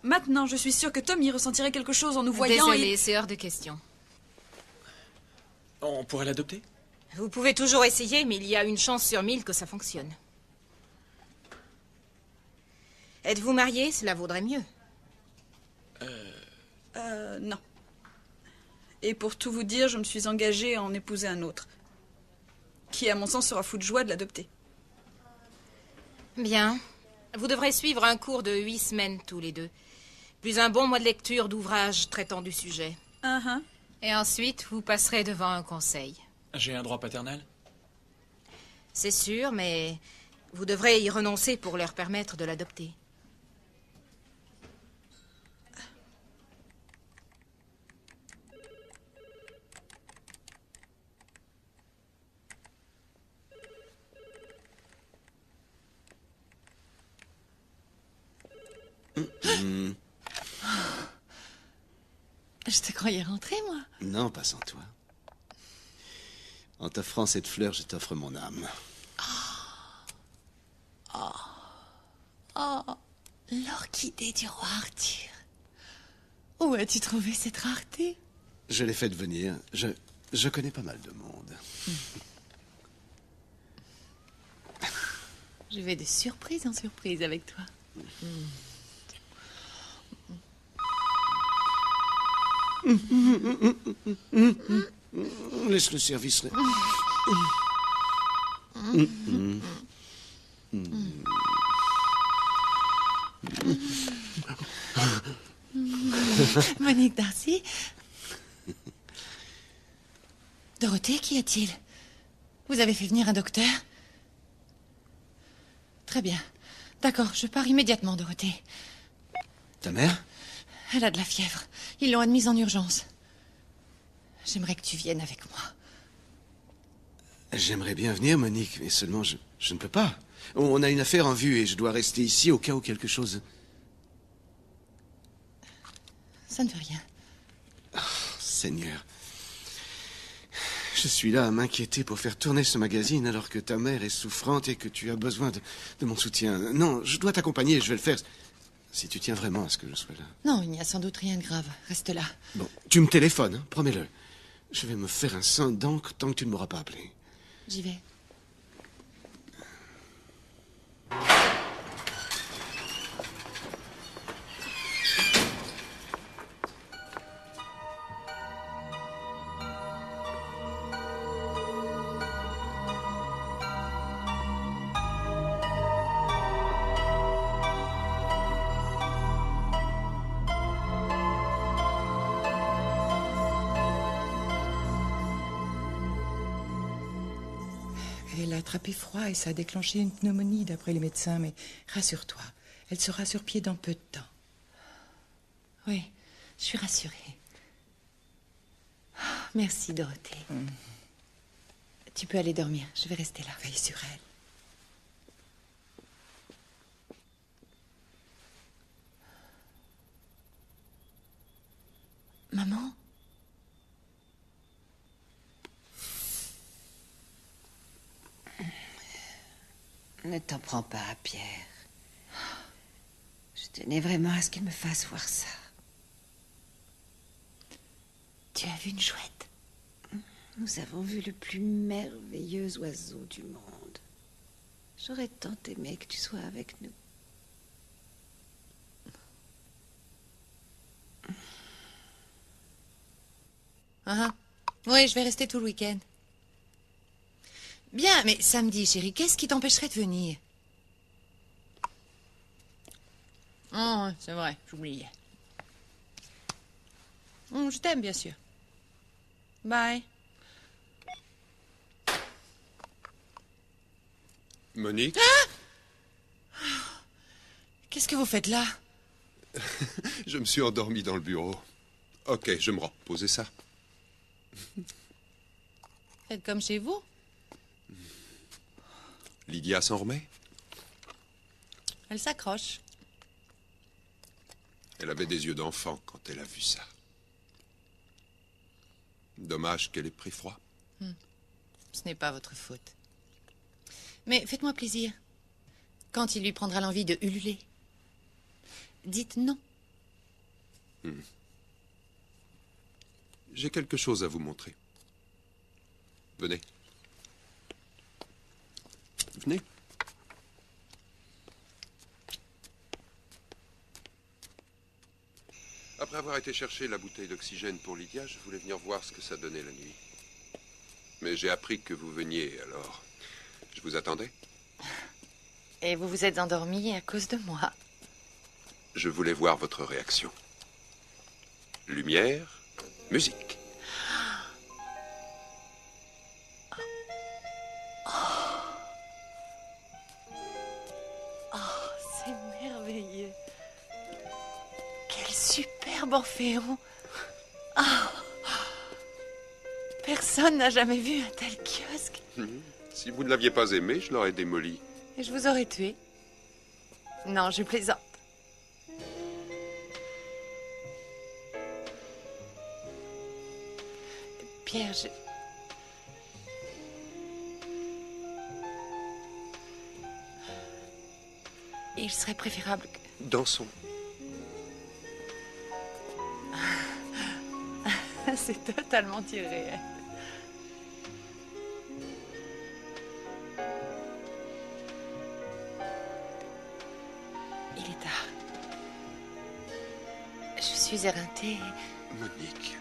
Maintenant, je suis sûre que Tommy ressentirait quelque chose en nous voyant. Désolée, c'est hors de question. On pourrait l'adopter? Vous pouvez toujours essayer, mais il y a une chance sur 1000 que ça fonctionne. Êtes-vous marié? Cela vaudrait mieux. Non. Et pour tout vous dire, je me suis engagée à en épouser un autre. Qui, à mon sens, sera fou de joie de l'adopter. Bien. Vous devrez suivre un cours de 8 semaines tous les deux. Plus un bon mois de lecture d'ouvrages traitant du sujet. Et ensuite, vous passerez devant un conseil. J'ai un droit paternel? C'est sûr, mais vous devrez y renoncer pour leur permettre de l'adopter. Je te croyais rentré, moi. Non, pas sans toi. En t'offrant cette fleur, je t'offre mon âme. Oh, l'orchidée du roi Arthur. Où as-tu trouvé cette rareté? Je l'ai faite venir. Je connais pas mal de monde. Je vais de surprise en surprise avec toi. Laisse le service. Monique Darcy. Dorothée, qu'y a-t-il? Vous avez fait venir un docteur? Très bien. D'accord, je pars immédiatement, Dorothée. Ta mère? Elle a de la fièvre. Ils l'ont admise en urgence. J'aimerais que tu viennes avec moi. J'aimerais bien venir, Monique, mais seulement je ne peux pas. On a une affaire en vue et je dois rester ici au cas où quelque chose... Ça ne fait rien. Oh, Seigneur. Je suis là à m'inquiéter pour faire tourner ce magazine alors que ta mère est souffrante et que tu as besoin de mon soutien. Non, je dois t'accompagner et je vais le faire si tu tiens vraiment à ce que je sois là. Non, il n'y a sans doute rien de grave. Reste là. Bon, tu me téléphones, hein, promets-le. Je vais me faire un sein d'encre tant que tu ne m'auras pas appelé. J'y vais. Elle a attrapé froid et ça a déclenché une pneumonie d'après les médecins, mais rassure-toi, elle sera sur pied dans peu de temps. Oui, je suis rassurée. Merci, Dorothée. Tu peux aller dormir, je vais rester là. Veille sur elle. Maman? Ne t'en prends pas, Pierre. Je tenais vraiment à ce qu'il me fasse voir ça. Tu as vu une chouette? Nous avons vu le plus merveilleux oiseau du monde. J'aurais tant aimé que tu sois avec nous. Oui, je vais rester tout le week-end. Bien, mais samedi, chérie, qu'est-ce qui t'empêcherait de venir? Oh, c'est vrai, j'oubliais. Je t'aime, bien sûr. Bye. Monique? Qu'est-ce que vous faites là? Je me suis endormi dans le bureau. Ok, je me rends. Posez ça. Faites comme chez vous. Lydia s'en remet? Elle s'accroche. Elle avait des yeux d'enfant quand elle a vu ça. Dommage qu'elle ait pris froid. Ce n'est pas votre faute. Mais faites-moi plaisir. Quand il lui prendra l'envie de ululer, dites non. J'ai quelque chose à vous montrer. Venez. Venez. Après avoir été chercher la bouteille d'oxygène pour Lydia, je voulais venir voir ce que ça donnait la nuit. Mais j'ai appris que vous veniez, alors je vous attendais. Et vous vous êtes endormi à cause de moi. Je voulais voir votre réaction. Lumière, musique. C'est merveilleux. Quel superbe orphéon. Personne n'a jamais vu un tel kiosque. Si vous ne l'aviez pas aimé, je l'aurais démoli. Et je vous aurais tué. Non, je plaisante. Pierre, il serait préférable que... Dansons. C'est totalement irréel. Il est tard. Je suis éreintée. Monique.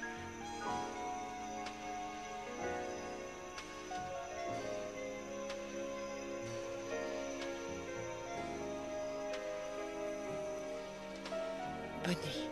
Bonne nuit.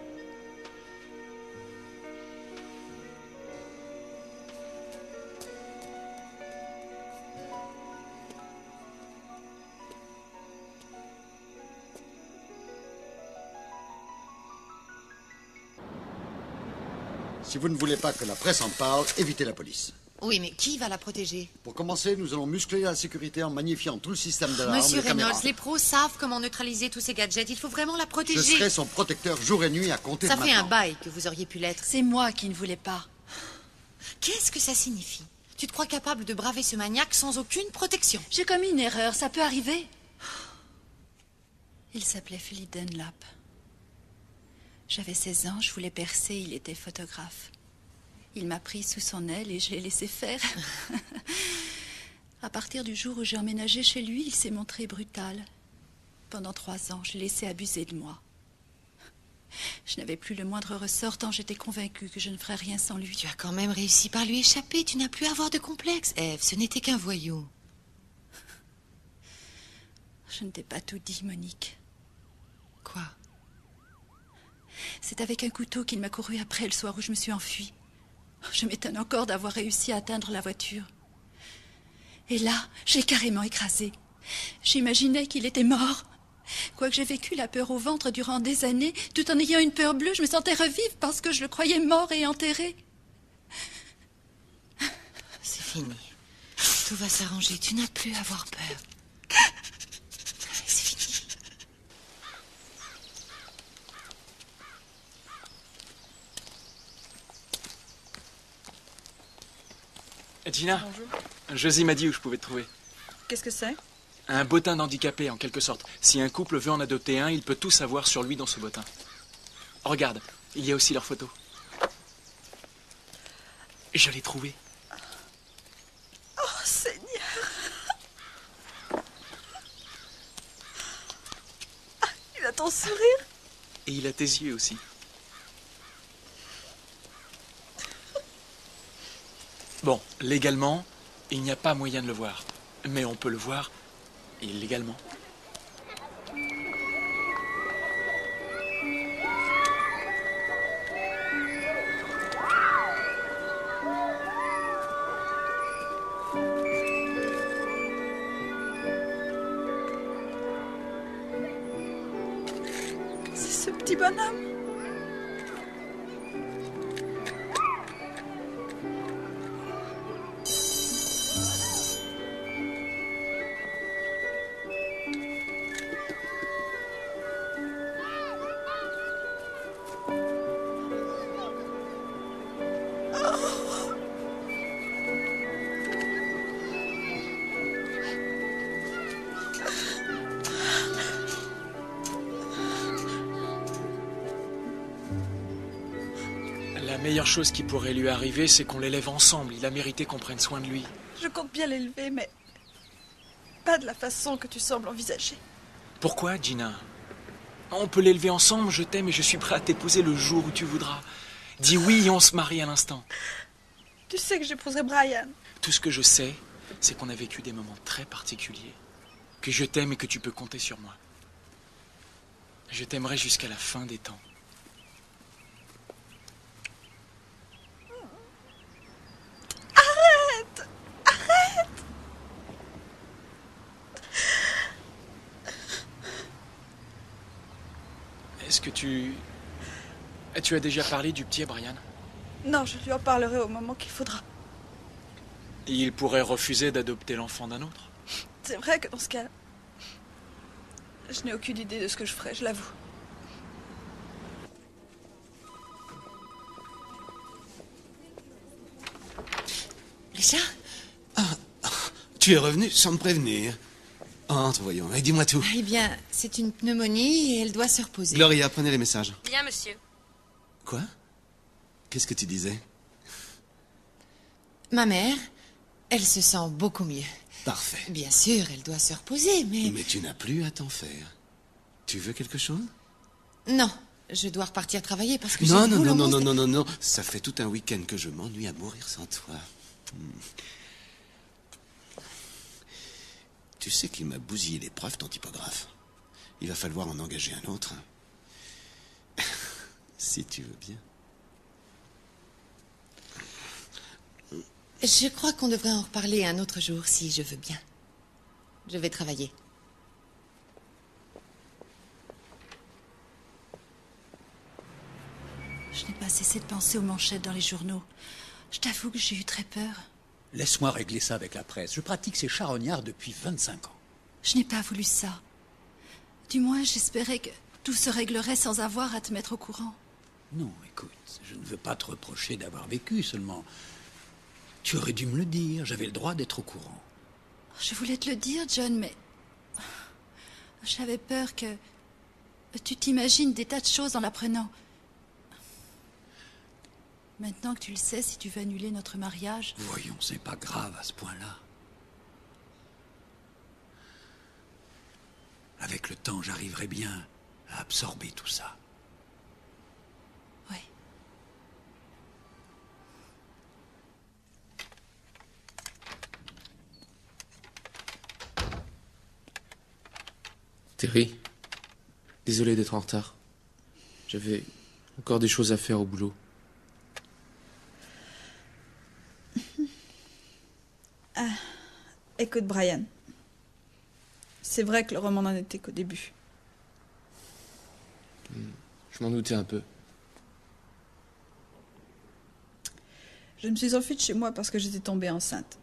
Si vous ne voulez pas que la presse en parle, évitez la police. Oui, mais qui va la protéger? Pour commencer, nous allons muscler la sécurité en magnifiant tout le système d'alarme. Monsieur et les caméras. Reynolds, les pros savent comment neutraliser tous ces gadgets. Il faut vraiment la protéger. Je serai son protecteur jour et nuit à compter de Ça fait maintenant. un bail que vous auriez pu l'être. C'est moi qui ne voulais pas. Qu'est-ce que ça signifie? Tu te crois capable de braver ce maniaque sans aucune protection? J'ai commis une erreur, ça peut arriver. Il s'appelait Philippe Dunlap. J'avais 16 ans, je voulais percer, il était photographe. Il m'a pris sous son aile et je l'ai laissé faire. À partir du jour où j'ai emménagé chez lui, il s'est montré brutal. Pendant 3 ans, je l'ai laissé abuser de moi. Je n'avais plus le moindre ressort tant j'étais convaincue que je ne ferais rien sans lui. Tu as quand même réussi par lui échapper. Tu n'as plus à avoir de complexe. Ève, ce n'était qu'un voyou. Je ne t'ai pas tout dit, Monique. Quoi? C'est avec un couteau qu'il m'a couru après le soir où je me suis enfuie. Je m'étonne encore d'avoir réussi à atteindre la voiture. Et là, j'ai carrément écrasé. J'imaginais qu'il était mort. Quoique j'ai vécu la peur au ventre durant des années, tout en ayant une peur bleue, je me sentais revivre parce que je le croyais mort et enterré. C'est fini. Tout va s'arranger. Tu n'as plus à avoir peur. C'est fini. Gina, Bonjour. Josie m'a dit où je pouvais te trouver. Qu'est-ce que c'est? Un bottin d'handicapé, en quelque sorte. Si un couple veut en adopter un, il peut tout savoir sur lui dans ce bottin. Regarde, il y a aussi leurs photos. Je l'ai trouvé. Oh, Seigneur! Ah, il a ton sourire? Et il a tes yeux aussi. Bon, légalement, il n'y a pas moyen de le voir. Mais on peut le voir illégalement. C'est ce petit bonhomme? La meilleure chose qui pourrait lui arriver, c'est qu'on l'élève ensemble. Il a mérité qu'on prenne soin de lui. Je compte bien l'élever, mais pas de la façon que tu sembles envisager. Pourquoi, Gina? On peut l'élever ensemble, je t'aime et je suis prêt à t'épouser le jour où tu voudras. Dis oui et on se marie à l'instant. Tu sais que j'épouserai Brian. Tout ce que je sais, c'est qu'on a vécu des moments très particuliers. Que je t'aime et que tu peux compter sur moi. Je t'aimerai jusqu'à la fin des temps. Arrête! Arrête! Est-ce que tu as déjà parlé du petit à Brian? Non, je lui en parlerai au moment qu'il faudra. Il pourrait refuser d'adopter l'enfant d'un autre. C'est vrai que dans ce cas, je n'ai aucune idée de ce que je ferai, je l'avoue. Richard? Tu es revenu sans me prévenir. Entre, voyons, et dis-moi tout. Eh bien, c'est une pneumonie et elle doit se reposer. Gloria, prenez les messages. Bien, monsieur. Quoi? Qu'est-ce que tu disais? Ma mère, elle se sent beaucoup mieux. Parfait. Bien sûr, elle doit se reposer, mais... Mais tu n'as plus à t'en faire. Tu veux quelque chose? Non, je dois repartir travailler parce que Non, j'ai non, le boulot non, non, monstre. non, non, non, non. Ça fait tout un week-end que je m'ennuie à mourir sans toi. Tu sais qu'il m'a bousillé les preuves, ton typographe. Il va falloir en engager un autre. Si tu veux bien. Je crois qu'on devrait en reparler un autre jour, si je veux bien. Je vais travailler. Je n'ai pas cessé de penser aux manchettes dans les journaux. Je t'avoue que j'ai eu très peur. Laisse-moi régler ça avec la presse. Je pratique ces charognards depuis 25 ans. Je n'ai pas voulu ça. Du moins, j'espérais que tout se réglerait sans avoir à te mettre au courant. Non, écoute, je ne veux pas te reprocher d'avoir vécu, seulement... Tu aurais dû me le dire, j'avais le droit d'être au courant. Je voulais te le dire, John, mais... J'avais peur que... Tu t'imagines des tas de choses en l'apprenant. Maintenant que tu le sais, si tu veux annuler notre mariage... Voyons, c'est pas grave à ce point-là. Avec le temps, j'arriverai bien à absorber tout ça. Oui. Terry, désolé d'être en retard. J'avais encore des choses à faire au boulot. Écoute, Brian. C'est vrai que le roman n'en était qu'au début. Je m'en doutais un peu. Je me suis enfuie de chez moi parce que j'étais tombée enceinte.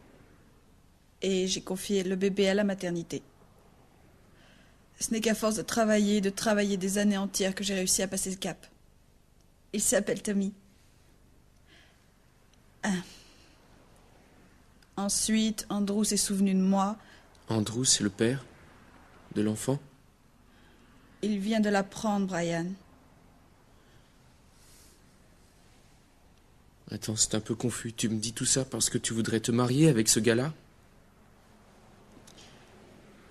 Et j'ai confié le bébé à la maternité. Ce n'est qu'à force de travailler des années entières que j'ai réussi à passer ce cap. Il s'appelle Tommy. Ensuite, Andrew s'est souvenu de moi. Andrew, c'est le père de l'enfant? Il vient de l'apprendre, Brian. Attends, c'est un peu confus. Tu me dis tout ça parce que tu voudrais te marier avec ce gars-là?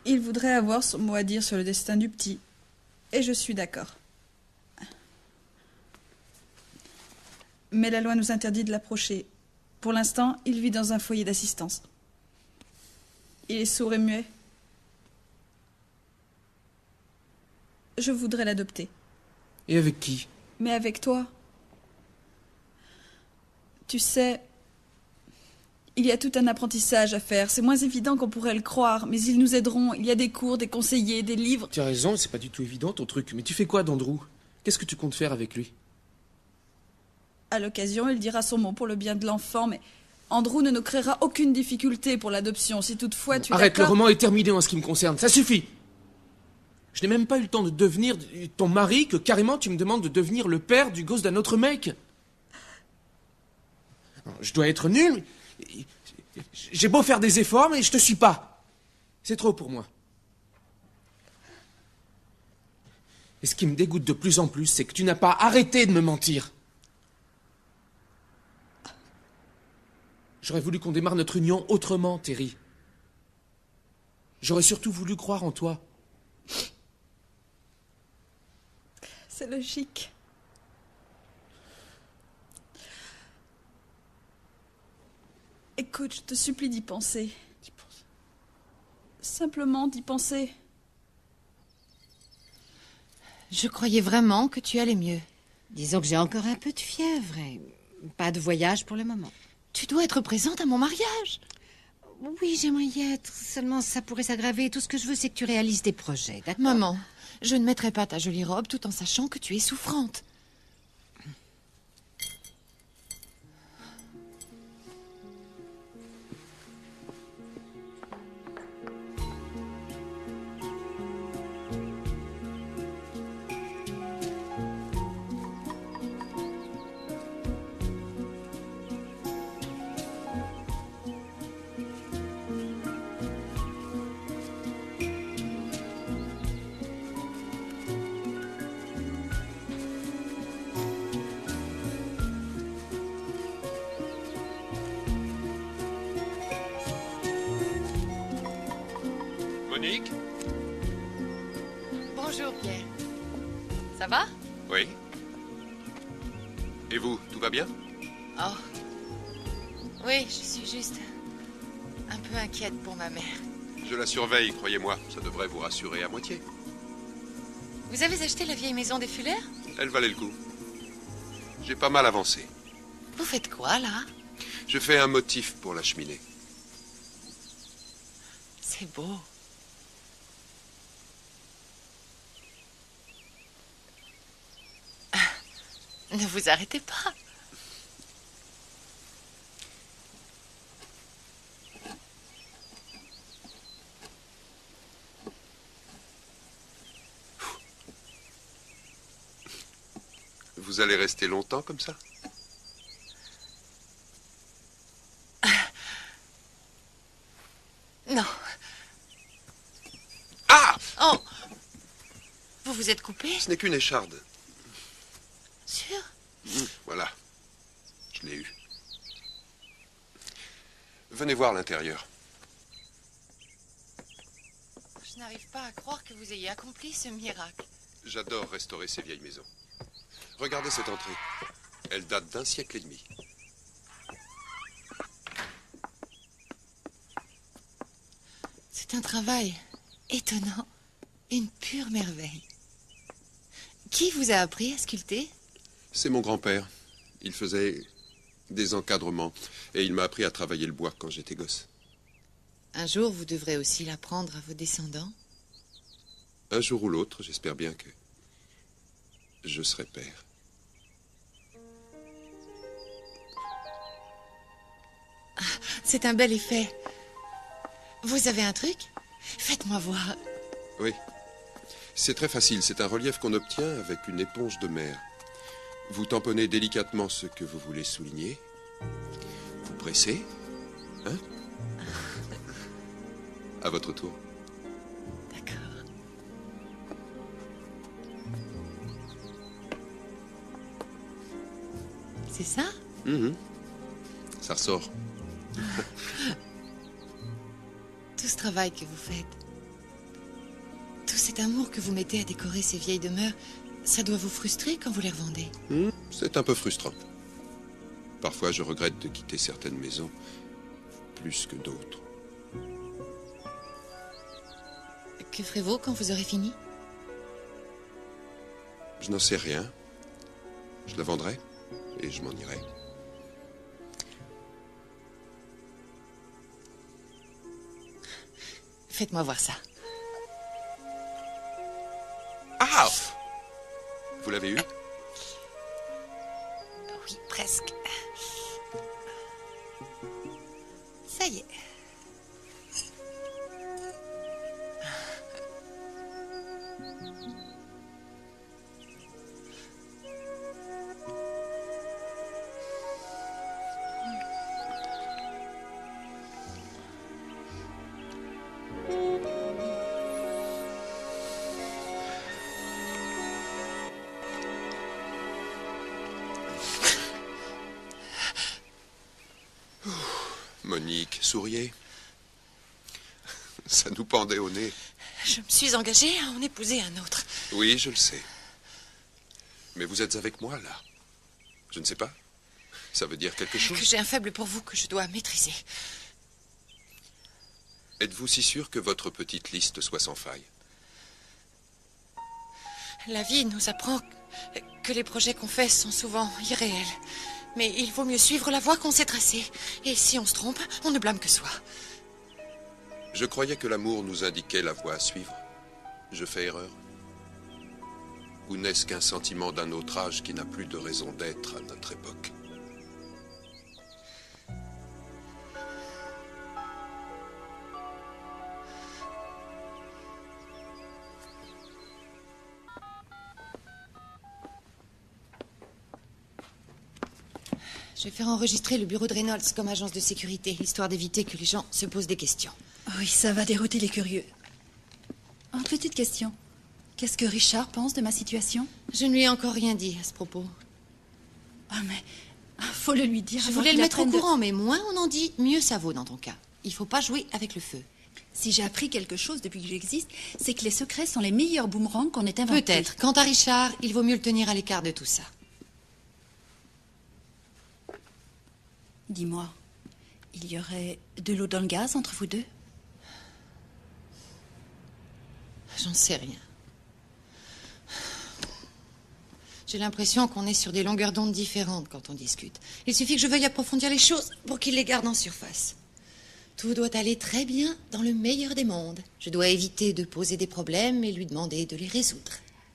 Il voudrait avoir son mot à dire sur le destin du petit. Et je suis d'accord. Mais la loi nous interdit de l'approcher. Pour l'instant, il vit dans un foyer d'assistance. Il est sourd et muet. Je voudrais l'adopter. Et avec qui? Mais avec toi. Tu sais, il y a tout un apprentissage à faire. C'est moins évident qu'on pourrait le croire, mais ils nous aideront. Il y a des cours, des conseillers, des livres. Tu as raison, c'est pas du tout évident ton truc. Mais tu fais quoi d'Andrew? Qu'est-ce que tu comptes faire avec lui? À l'occasion, il dira son mot pour le bien de l'enfant, mais Andrew ne nous créera aucune difficulté pour l'adoption. Si toutefois tu es Arrête, le d'accord... roman est terminé en ce qui me concerne. Ça suffit! Je n'ai même pas eu le temps de devenir ton mari que carrément tu me demandes de devenir le père du gosse d'un autre mec. Je dois être nul. J'ai beau faire des efforts, mais je te suis pas. C'est trop pour moi. Et ce qui me dégoûte de plus en plus, c'est que tu n'as pas arrêté de me mentir. J'aurais voulu qu'on démarre notre union autrement, Terry. J'aurais surtout voulu croire en toi. C'est logique. Écoute, je te supplie d'y penser. Simplement d'y penser. Je croyais vraiment que tu allais mieux. Disons que j'ai encore un peu de fièvre et pas de voyage pour le moment. Tu dois être présente à mon mariage. Oui, j'aimerais y être. Seulement, ça pourrait s'aggraver. Tout ce que je veux, c'est que tu réalises tes projets, d'accord? Maman, je ne mettrai pas ta jolie robe tout en sachant que tu es souffrante. Monique? Bonjour, Pierre. Ça va? Oui. Et vous, tout va bien? Oh. Oui, je suis juste un peu inquiète pour ma mère. Je la surveille, croyez-moi. Ça devrait vous rassurer à moitié. Vous avez acheté la vieille maison des Fuller? Elle valait le coup. J'ai pas mal avancé. Vous faites quoi, là? Je fais un motif pour la cheminée. C'est beau. Ne vous arrêtez pas. Vous allez rester longtemps comme ça? Non. Ah! Oh! Vous vous êtes coupé? Ce n'est qu'une écharde. Sûr? Voilà. Je l'ai eu. Venez voir l'intérieur. Je n'arrive pas à croire que vous ayez accompli ce miracle. J'adore restaurer ces vieilles maisons. Regardez cette entrée. Elle date d'un siècle et demi. C'est un travail étonnant, une pure merveille. Qui vous a appris à sculpter? C'est mon grand-père. Il faisait des encadrements et il m'a appris à travailler le bois quand j'étais gosse. Un jour, vous devrez aussi l'apprendre à vos descendants. Un jour ou l'autre, j'espère bien que je serai père. C'est un bel effet. Vous avez un truc? Faites-moi voir. Oui. C'est très facile. C'est un relief qu'on obtient avec une éponge de mer. Vous tamponnez délicatement ce que vous voulez souligner. Vous pressez. Hein? À votre tour. D'accord. C'est ça? Ça ressort. Tout ce travail que vous faites, tout cet amour que vous mettez à décorer ces vieilles demeures, ça doit vous frustrer quand vous les revendez. C'est un peu frustrant. Parfois, je regrette de quitter certaines maisons plus que d'autres. Que ferez-vous quand vous aurez fini? Je n'en sais rien. Je la vendrai et je m'en irai. Faites-moi voir ça. Ah! Vous l'avez eu? Oui, presque. Ça y est. Monique, souriez. Ça nous pendait au nez. Je me suis engagée à en épouser un autre. Oui, je le sais. Mais vous êtes avec moi, là. Je ne sais pas. Ça veut dire quelque chose? Que j'ai un faible pour vous que je dois maîtriser. Êtes-vous si sûr que votre petite liste soit sans faille? La vie nous apprend que les projets qu'on fait sont souvent irréels. Mais il vaut mieux suivre la voie qu'on s'est tracée. Et si on se trompe, on ne blâme que soi. Je croyais que l'amour nous indiquait la voie à suivre. Je fais erreur. Ou n'est-ce qu'un sentiment d'un autre âge qui n'a plus de raison d'être à notre époque? Je vais faire enregistrer le bureau de Reynolds comme agence de sécurité, histoire d'éviter que les gens se posent des questions. Oui, ça va dérouter les curieux. Oh, petite question. Qu'est-ce que Richard pense de ma situation? Je ne lui ai encore rien dit à ce propos. Ah, mais faut le lui dire. Je voulais le mettre au courant, mais moins on en dit, mieux ça vaut dans ton cas. Il faut pas jouer avec le feu. Si j'ai appris quelque chose depuis que j'existe, c'est que les secrets sont les meilleurs boomerangs qu'on ait inventés. Peut-être. Quant à Richard, il vaut mieux le tenir à l'écart de tout ça. Dis-moi, il y aurait de l'eau dans le gaz entre vous deux? J'en sais rien. J'ai l'impression qu'on est sur des longueurs d'onde différentes quand on discute. Il suffit que je veuille approfondir les choses pour qu'il les garde en surface. Tout doit aller très bien dans le meilleur des mondes. Je dois éviter de poser des problèmes et lui demander de les résoudre.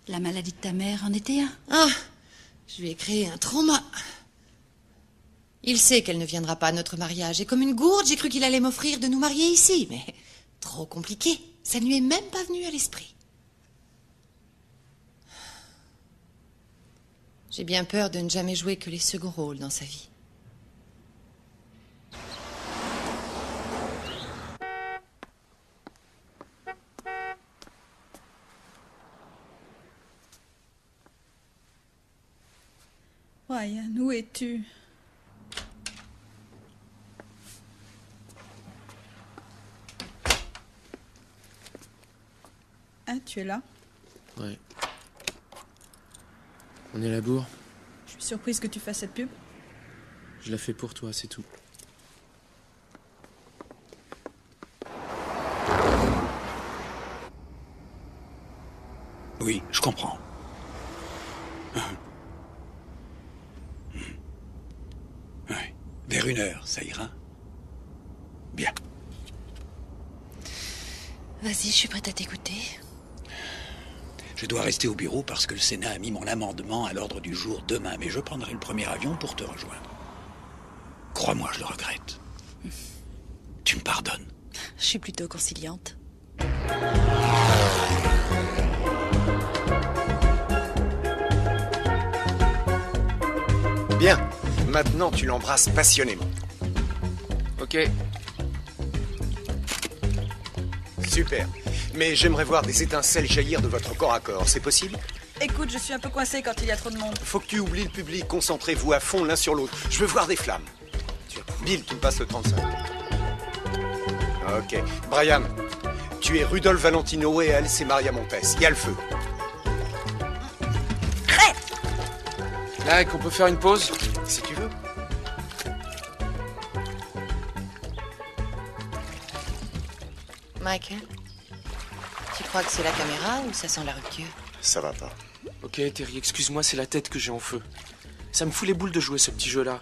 La maladie de ta mère en était un? Ah, je lui ai créé un trauma. Il sait qu'elle ne viendra pas à notre mariage. Et comme une gourde, j'ai cru qu'il allait m'offrir de nous marier ici. Mais trop compliqué. Ça ne lui est même pas venu à l'esprit. J'ai bien peur de ne jamais jouer que les seconds rôles dans sa vie. Ryan, où es-tu? Ah, tu es là? Ouais. On est à la bourre. Je suis surprise que tu fasses cette pub. Je la fais pour toi, c'est tout. Oui, je comprends. Oui, vers 1h, ça ira? Bien. Vas-y, je suis prête à t'écouter. Je dois rester au bureau parce que le Sénat a mis mon amendement à l'ordre du jour demain, mais je prendrai le premier avion pour te rejoindre. Crois-moi, je le regrette. Tu me pardonnes? Je suis plutôt conciliante. Bien. Maintenant, tu l'embrasses passionnément. Ok. Super. Mais j'aimerais voir des étincelles jaillir de votre corps à corps. C'est possible? Écoute, je suis un peu coincée quand il y a trop de monde. Faut que tu oublies le public. Concentrez-vous à fond l'un sur l'autre. Je veux voir des flammes. Bill, tu me passes le 35. Ok. Brian, tu es Rudolph Valentino et elle, c'est Maria Montes. Il y a le feu. Là, qu'on peut faire une pause? Si tu veux. Michael, tu crois que c'est la caméra ou ça sent la rupture? Ça va pas. Ok, Terry, excuse-moi, c'est la tête que j'ai en feu. Ça me fout les boules de jouer ce petit jeu-là.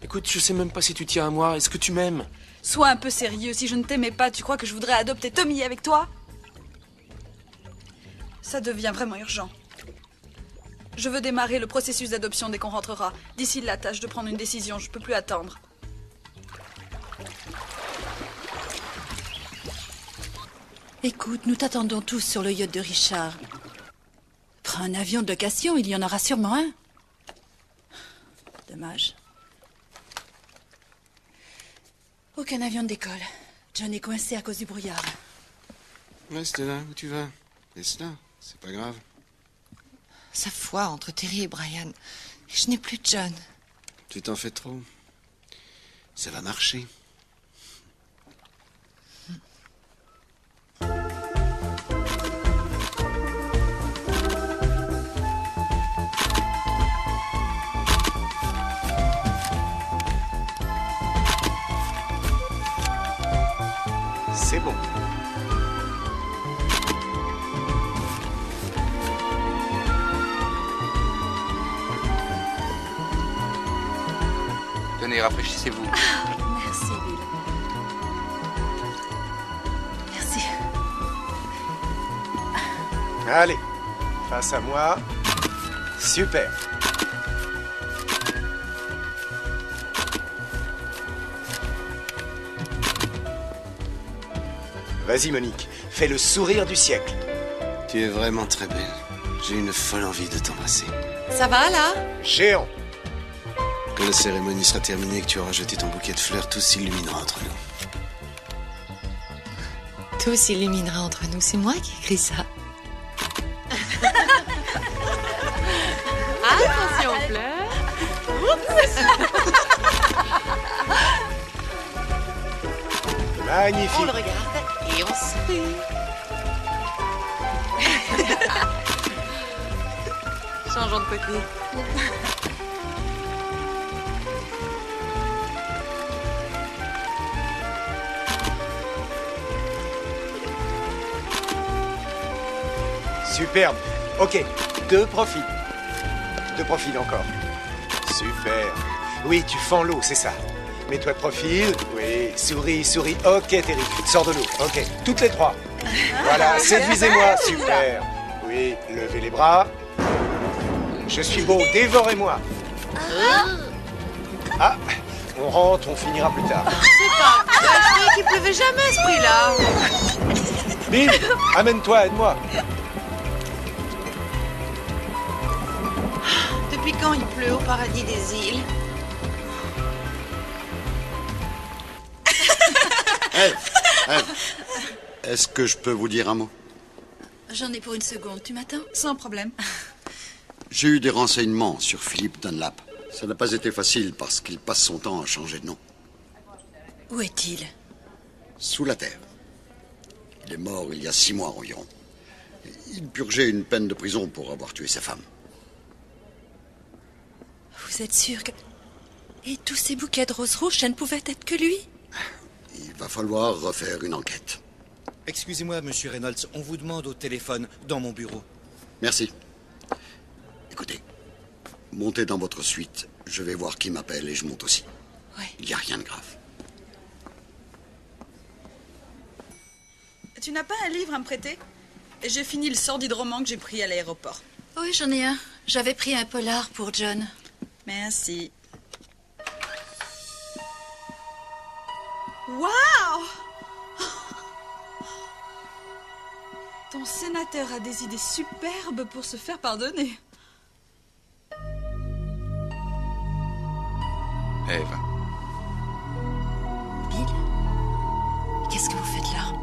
Écoute, je sais même pas si tu tiens à moi. Est-ce que tu m'aimes? Sois un peu sérieux. Si je ne t'aimais pas, tu crois que je voudrais adopter Tommy avec toi? Ça devient vraiment urgent. Je veux démarrer le processus d'adoption dès qu'on rentrera. D'ici là, tâche de prendre une décision. Je peux plus attendre. Écoute, nous t'attendons tous sur le yacht de Richard. Prends un avion de location, il y en aura sûrement un. Dommage. Aucun avion ne décolle. John est coincé à cause du brouillard. Ouais, Stella, où tu vas? Laisse-la, c'est pas grave. Sa foi entre Terry et Brian. Je n'ai plus de John. Tu t'en fais trop. Ça va marcher. C'est bon. Tenez, rafraîchissez-vous. Merci, Bill. Merci. Allez, face à moi. Super. Vas-y, Monique, fais le sourire du siècle. Tu es vraiment très belle. J'ai une folle envie de t'embrasser. Ça va, là? Géant. Quand la cérémonie sera terminée et que tu auras jeté ton bouquet de fleurs, tout s'illuminera entre nous. Tout s'illuminera entre nous. C'est moi qui écris ça. Attention, fleur. Magnifique. On le regarde. Allez, on sourit. Changeons de côté. Superbe. Ok, 2 profils. 2 profils encore. Super. Oui, tu fends l'eau, c'est ça. Mets-toi de profil. Oui, souris, souris. Ok, Terry, sors de l'eau. Ok, toutes les 3. Voilà, séduisez-moi. Super. Oui, levez les bras. Je suis beau, dévorez-moi. Ah, on rentre, on finira plus tard. C'est pas. Je croyais qu'il pleuvait jamais, ce prix-là. Bill, amène-toi, aide-moi. Depuis quand il pleut au paradis des îles? Ève, est-ce que je peux vous dire un mot? J'en ai pour une seconde, tu m'attends? Sans problème. J'ai eu des renseignements sur Philippe Dunlap. Ça n'a pas été facile parce qu'il passe son temps à changer de nom. Où est-il? Sous la terre. Il est mort il y a 6 mois environ. Il purgeait une peine de prison pour avoir tué sa femme. Vous êtes sûr que... Et tous ces bouquets de roses rouges, ça ne pouvait être que lui? Il va falloir refaire une enquête. Excusez-moi, monsieur Reynolds, on vous demande au téléphone, dans mon bureau. Merci. Écoutez, montez dans votre suite. Je vais voir qui m'appelle et je monte aussi. Oui. Il n'y a rien de grave. Tu n'as pas un livre à me prêter? J'ai fini le sordide roman que j'ai pris à l'aéroport. Oui, j'en ai un. J'avais pris un polar pour John. Merci. Waouh! Ton sénateur a des idées superbes pour se faire pardonner. Ève. Bill? Qu'est-ce que vous faites là?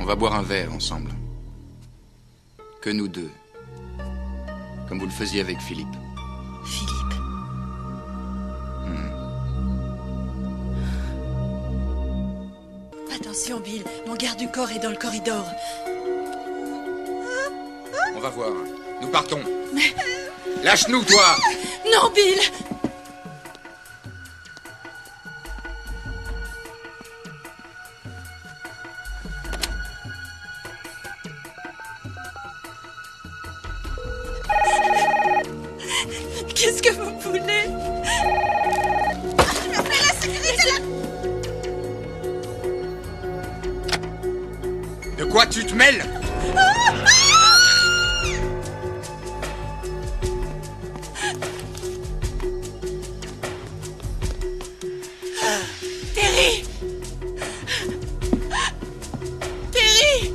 On va boire un verre ensemble. Que nous deux. Comme vous le faisiez avec Philippe. Philippe? Attention, Bill. Mon garde du corps est dans le corridor. On va voir. Nous partons. Lâche-nous, toi! Non, Bill! Qu'est-ce que vous voulez? Mais la sécurité là! De quoi tu te mêles? Terry! Terry!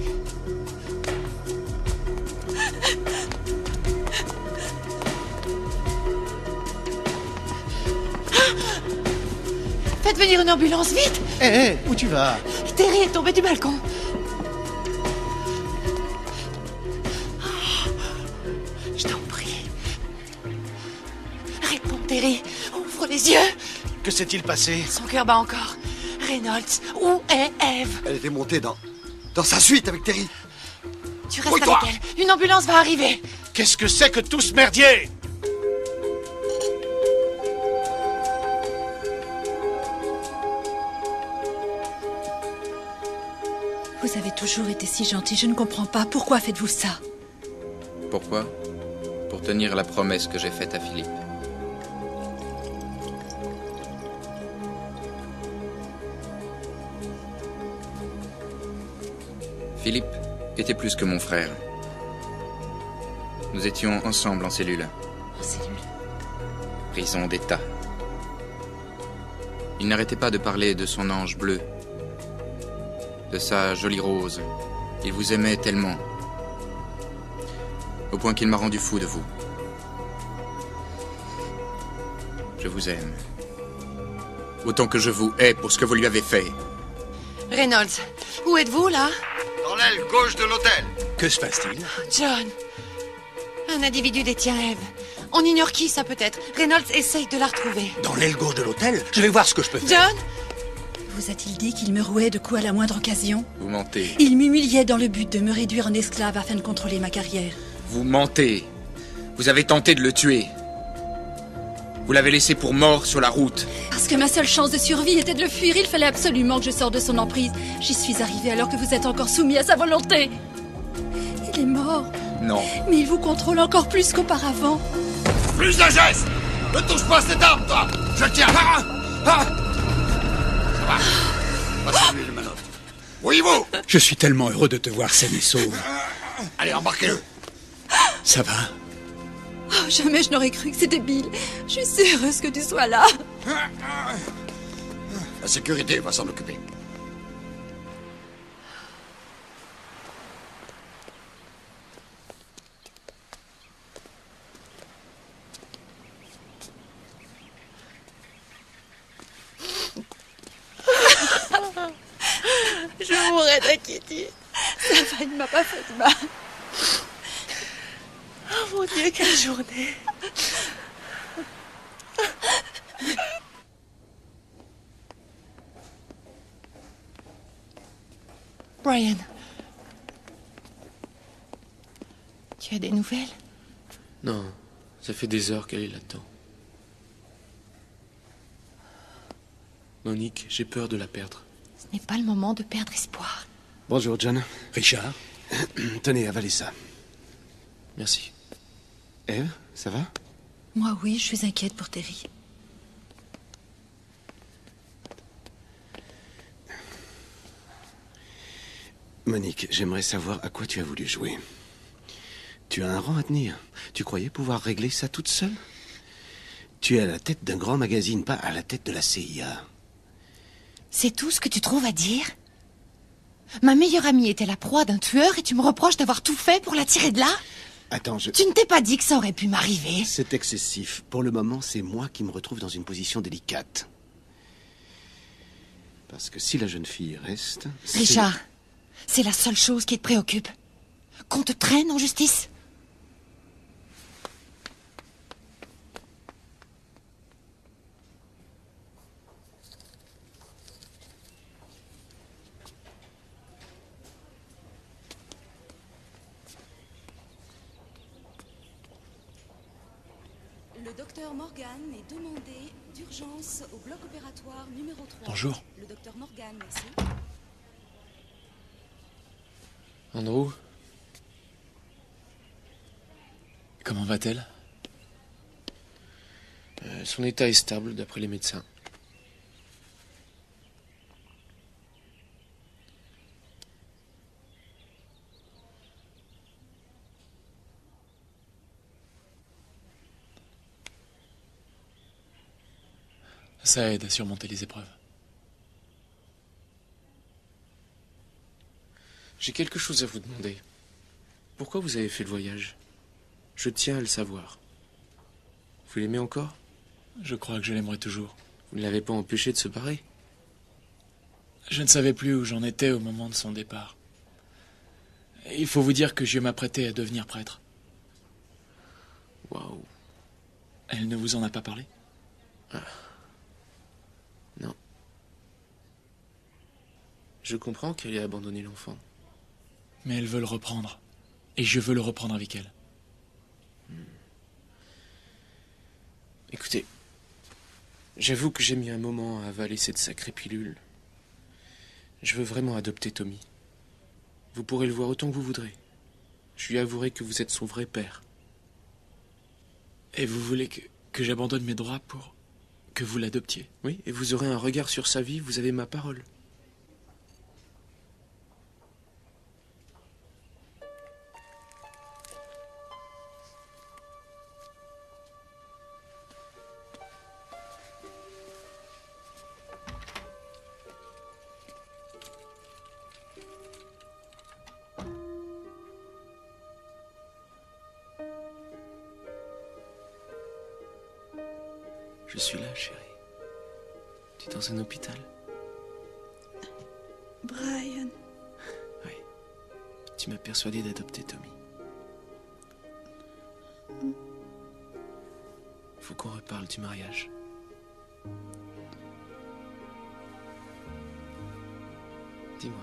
Faites venir une ambulance, vite! Hé, où tu vas? Terry est tombé du balcon. Je t'en prie. Réponds, Terry. Ouvre les yeux. Que s'est-il passé? Son cœur bat encore. Reynolds, où est Ève? Elle était montée dans sa suite avec Terry. Tu restes avec elle. Une ambulance va arriver. Qu'est-ce que c'est que tout ce merdier? Vous avez toujours été si gentil, je ne comprends pas. Pourquoi faites-vous ça? Pourquoi? Pour tenir la promesse que j'ai faite à Philippe. Philippe était plus que mon frère. Nous étions ensemble en cellule. En cellule? Prison d'État. Il n'arrêtait pas de parler de son ange bleu, de sa jolie rose. Il vous aimait tellement, au point qu'il m'a rendu fou de vous. Je vous aime. Autant que je vous hais pour ce que vous lui avez fait. Reynolds, où êtes-vous, là? Dans l'aile gauche de l'hôtel. Que se passe-t-il? John. Un individu détient Ève. On ignore qui ça peut être. Reynolds essaye de la retrouver. Dans l'aile gauche de l'hôtel? Je vais voir ce que je peux faire. John? Vous a-t-il dit qu'il me rouait de coups à la moindre occasion? Vous mentez. Il m'humiliait dans le but de me réduire en esclave afin de contrôler ma carrière. Vous mentez. Vous avez tenté de le tuer. Vous l'avez laissé pour mort sur la route. Parce que ma seule chance de survie était de le fuir, il fallait absolument que je sorte de son emprise. J'y suis arrivée alors que vous êtes encore soumis à sa volonté. Il est mort. Non. Mais il vous contrôle encore plus qu'auparavant. Plus de gestes! Ne touche pas à cette arme, toi! Je tiens! Ça va? Passez-lui le manoeuvre. Voyez-vous? Je suis tellement heureux de te voir saine et sauve. Allez, embarquez-le. Ça va? Oh, jamais je n'aurais cru que c'était Bill. Je suis si heureuse que tu sois là. La sécurité va s'en occuper. Je mourrais d'inquiétude. Ça va, il ne m'a pas fait de mal. Oh mon Dieu, quelle journée. Brian. Tu as des nouvelles? Non, ça fait des heures qu'elle est là-dedans. Monique, j'ai peur de la perdre. Ce n'est pas le moment de perdre espoir. Bonjour, John. Richard? Tenez, avalez ça. Merci. Eve, ça va? Moi, oui, je suis inquiète pour Terry. Monique, j'aimerais savoir à quoi tu as voulu jouer. Tu as un rang à tenir. Tu croyais pouvoir régler ça toute seule? Tu es à la tête d'un grand magazine, pas à la tête de la CIA. C'est tout ce que tu trouves à dire? Ma meilleure amie était la proie d'un tueur et tu me reproches d'avoir tout fait pour la tirer de là? Attends, Tu ne t'es pas dit que ça aurait pu m'arriver? C'est excessif. Pour le moment, c'est moi qui me retrouve dans une position délicate. Parce que si la jeune fille reste... Richard, c'est la seule chose qui te préoccupe. Qu'on te traîne en justice? Le docteur Morgan est demandé d'urgence au bloc opératoire numéro 3. Bonjour. Le docteur Morgan, merci. Andrew? Comment va-t-elle? Son état est stable, d'après les médecins. Ça aide à surmonter les épreuves. J'ai quelque chose à vous demander. Pourquoi vous avez fait le voyage? Je tiens à le savoir. Vous l'aimez encore? Je crois que je l'aimerai toujours. Vous ne l'avez pas empêché de se barrer? Je ne savais plus où j'en étais au moment de son départ. Il faut vous dire que je m'apprêtais à devenir prêtre. Waouh. Elle ne vous en a pas parlé? Non. Je comprends qu'elle ait abandonné l'enfant. Mais elle veut le reprendre. Et je veux le reprendre avec elle. Écoutez, j'avoue que j'ai mis un moment à avaler cette sacrée pilule. Je veux vraiment adopter Tommy. Vous pourrez le voir autant que vous voudrez. Je lui avouerai que vous êtes son vrai père. Et vous voulez que j'abandonne mes droits pour que vous l'adoptiez? Oui, et vous aurez un regard sur sa vie, vous avez ma parole. Je suis là, chérie. Tu es dans un hôpital? Brian. Oui. Tu m'as persuadé d'adopter Tommy. Faut qu'on reparle du mariage. Dis-moi,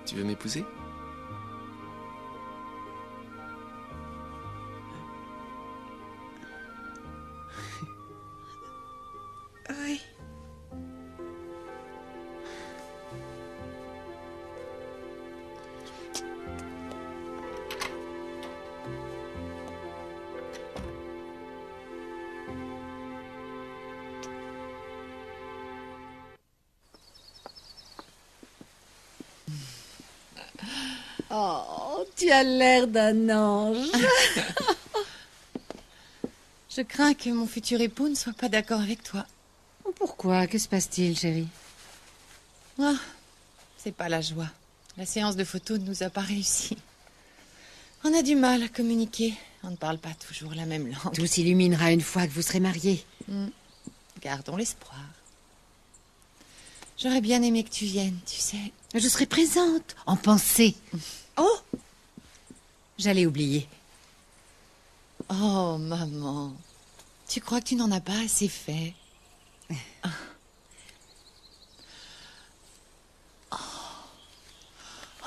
tu veux m'épouser? Oui. Oh, tu as l'air d'un ange. Je crains que mon futur époux ne soit pas d'accord avec toi. Pourquoi? Que se passe-t-il, chérie? Ah, c'est pas la joie. La séance de photos ne nous a pas réussi. On a du mal à communiquer. On ne parle pas toujours la même langue. Tout s'illuminera une fois que vous serez mariés. Gardons l'espoir. J'aurais bien aimé que tu viennes, tu sais. Je serai présente, en pensée. Oh! J'allais oublier. Oh, maman. Tu crois que tu n'en as pas assez fait? Oh,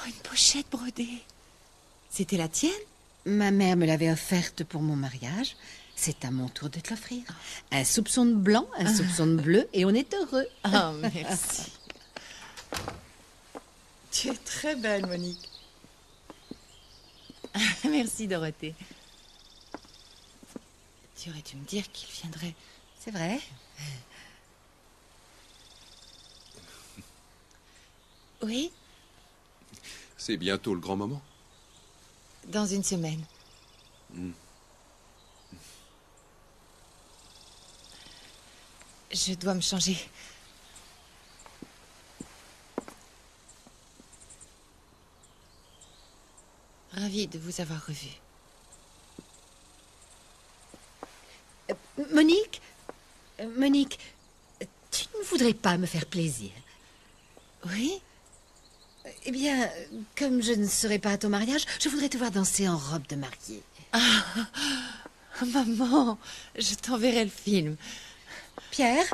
une pochette brodée. C'était la tienne? Ma mère me l'avait offerte pour mon mariage. C'est à mon tour de te l'offrir. Un soupçon de blanc, un soupçon de bleu, et on est heureux. Oh, merci. Tu es très belle, Monique. Merci, Dorothée. Tu aurais dû me dire qu'il viendrait. C'est vrai. Oui, C'est bientôt le grand moment. dans une semaine. Je dois me changer. Ravie de vous avoir revu. Monique, tu ne voudrais pas me faire plaisir? Oui? Eh bien, comme je ne serai pas à ton mariage, je voudrais te voir danser en robe de mariée. Ah, maman, je t'enverrai le film. Pierre?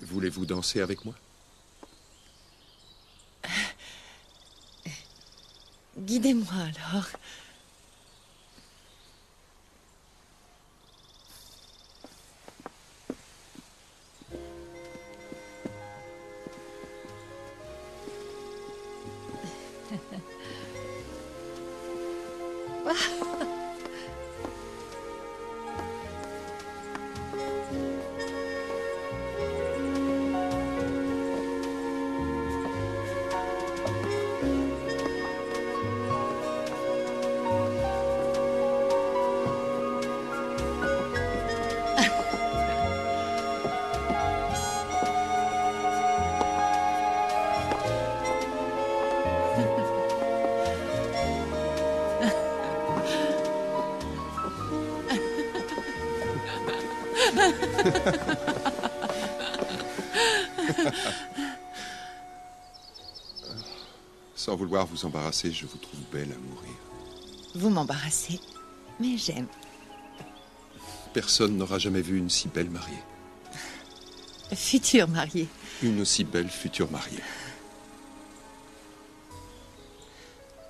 Voulez-vous danser avec moi? Guidez-moi alors. Sans vouloir vous embarrasser, je vous trouve belle à mourir. Vous m'embarrassez, mais j'aime. Personne n'aura jamais vu une si belle mariée. Future mariée. Une aussi belle future mariée.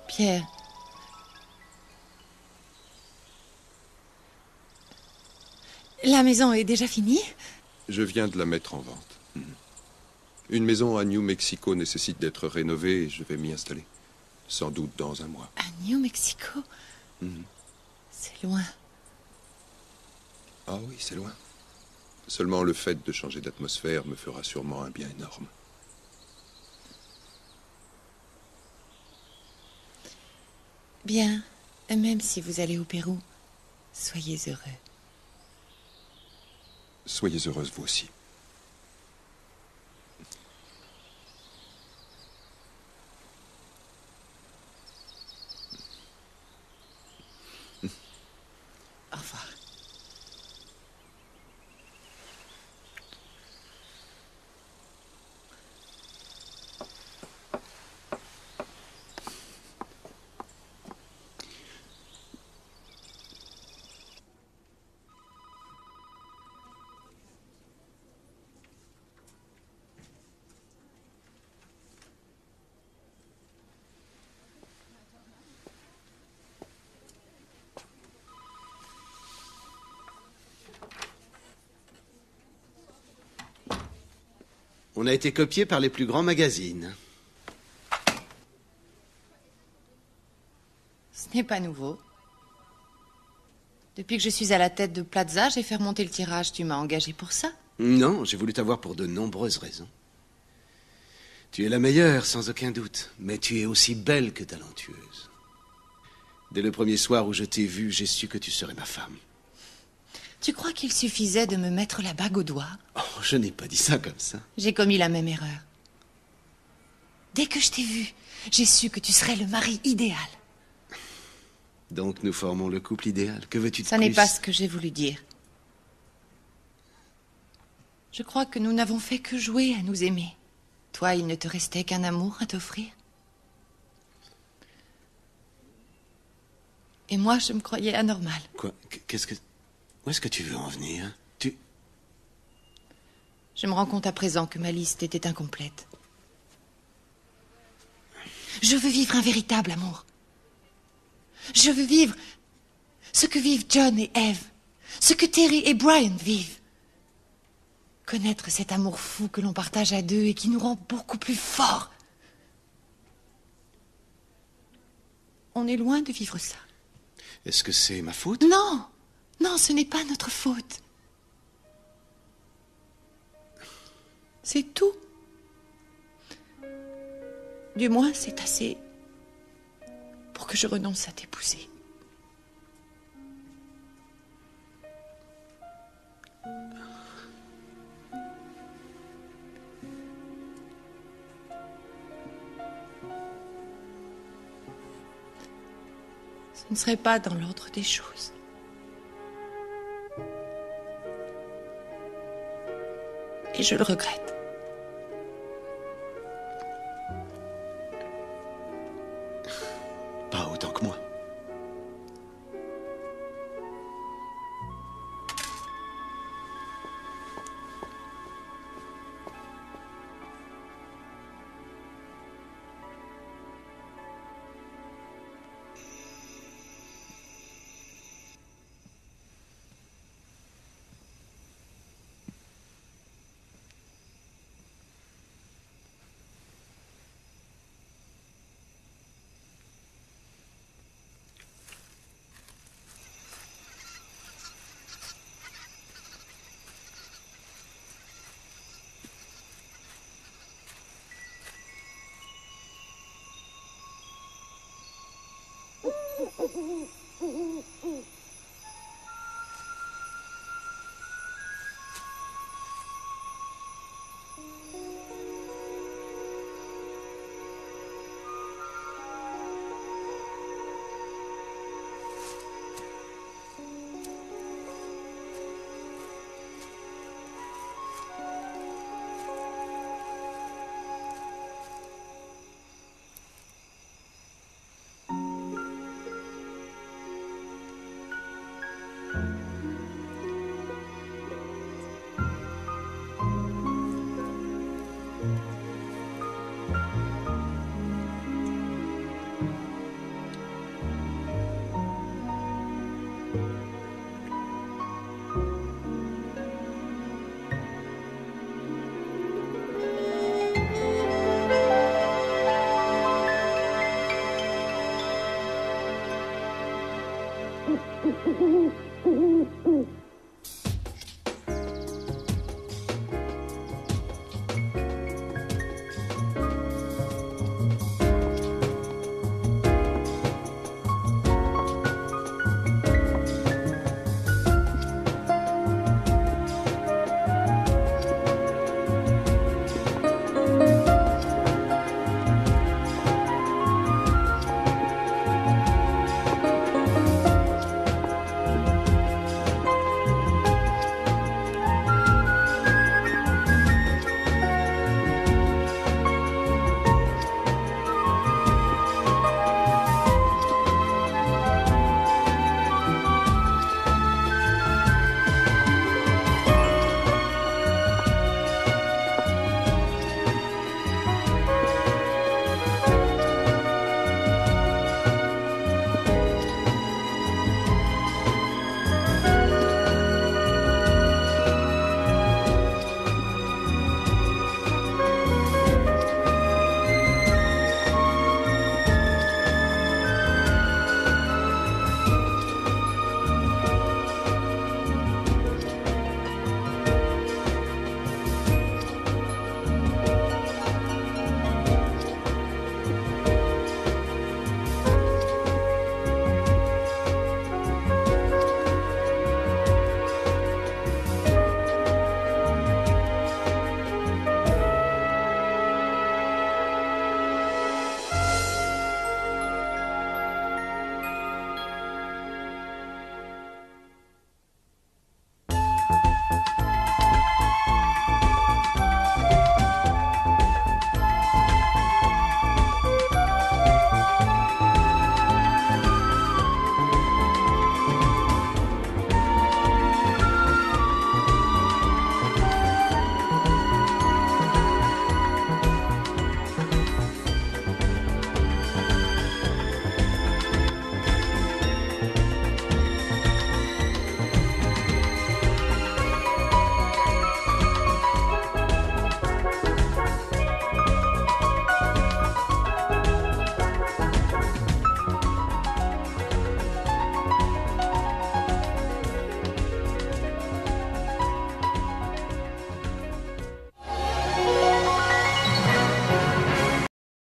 Pierre. La maison est déjà finie? Je viens de la mettre en vente. Une maison à New Mexico nécessite d'être rénovée et je vais m'y installer. Sans doute dans un mois. À New Mexico? C'est loin. Ah oui, c'est loin. Seulement le fait de changer d'atmosphère me fera sûrement un bien énorme. Bien, même si vous allez au Pérou, soyez heureux. Soyez heureuse vous aussi. Au revoir. On a été copié par les plus grands magazines. Ce n'est pas nouveau. Depuis que je suis à la tête de Plaza, j'ai fait remonter le tirage. Tu m'as engagé pour ça? Non, j'ai voulu t'avoir pour de nombreuses raisons. Tu es la meilleure, sans aucun doute, mais tu es aussi belle que talentueuse. Dès le premier soir où je t'ai vue, j'ai su que tu serais ma femme. Tu crois qu'il suffisait de me mettre la bague au doigt? Oh, je n'ai pas dit ça comme ça. J'ai commis la même erreur. Dès que je t'ai vu, j'ai su que tu serais le mari idéal. Donc nous formons le couple idéal. Que veux-tu de Ça plus? n'est pas ce que j'ai voulu dire. Je crois que nous n'avons fait que jouer à nous aimer. Toi, il ne te restait qu'un amour à t'offrir. Et moi, je me croyais anormale. Quoi? Qu'est-ce que... Où est-ce que tu veux en venir? Je me rends compte à présent que ma liste était incomplète. Je veux vivre un véritable amour. Je veux vivre ce que vivent John et Eve, ce que Terry et Brian vivent. Connaître cet amour fou que l'on partage à deux et qui nous rend beaucoup plus forts. On est loin de vivre ça. Est-ce que c'est ma faute? Non, non, ce n'est pas notre faute. C'est tout. Du moins, c'est assez pour que je renonce à t'épouser. Ce ne serait pas dans l'ordre des choses. Et je le regrette.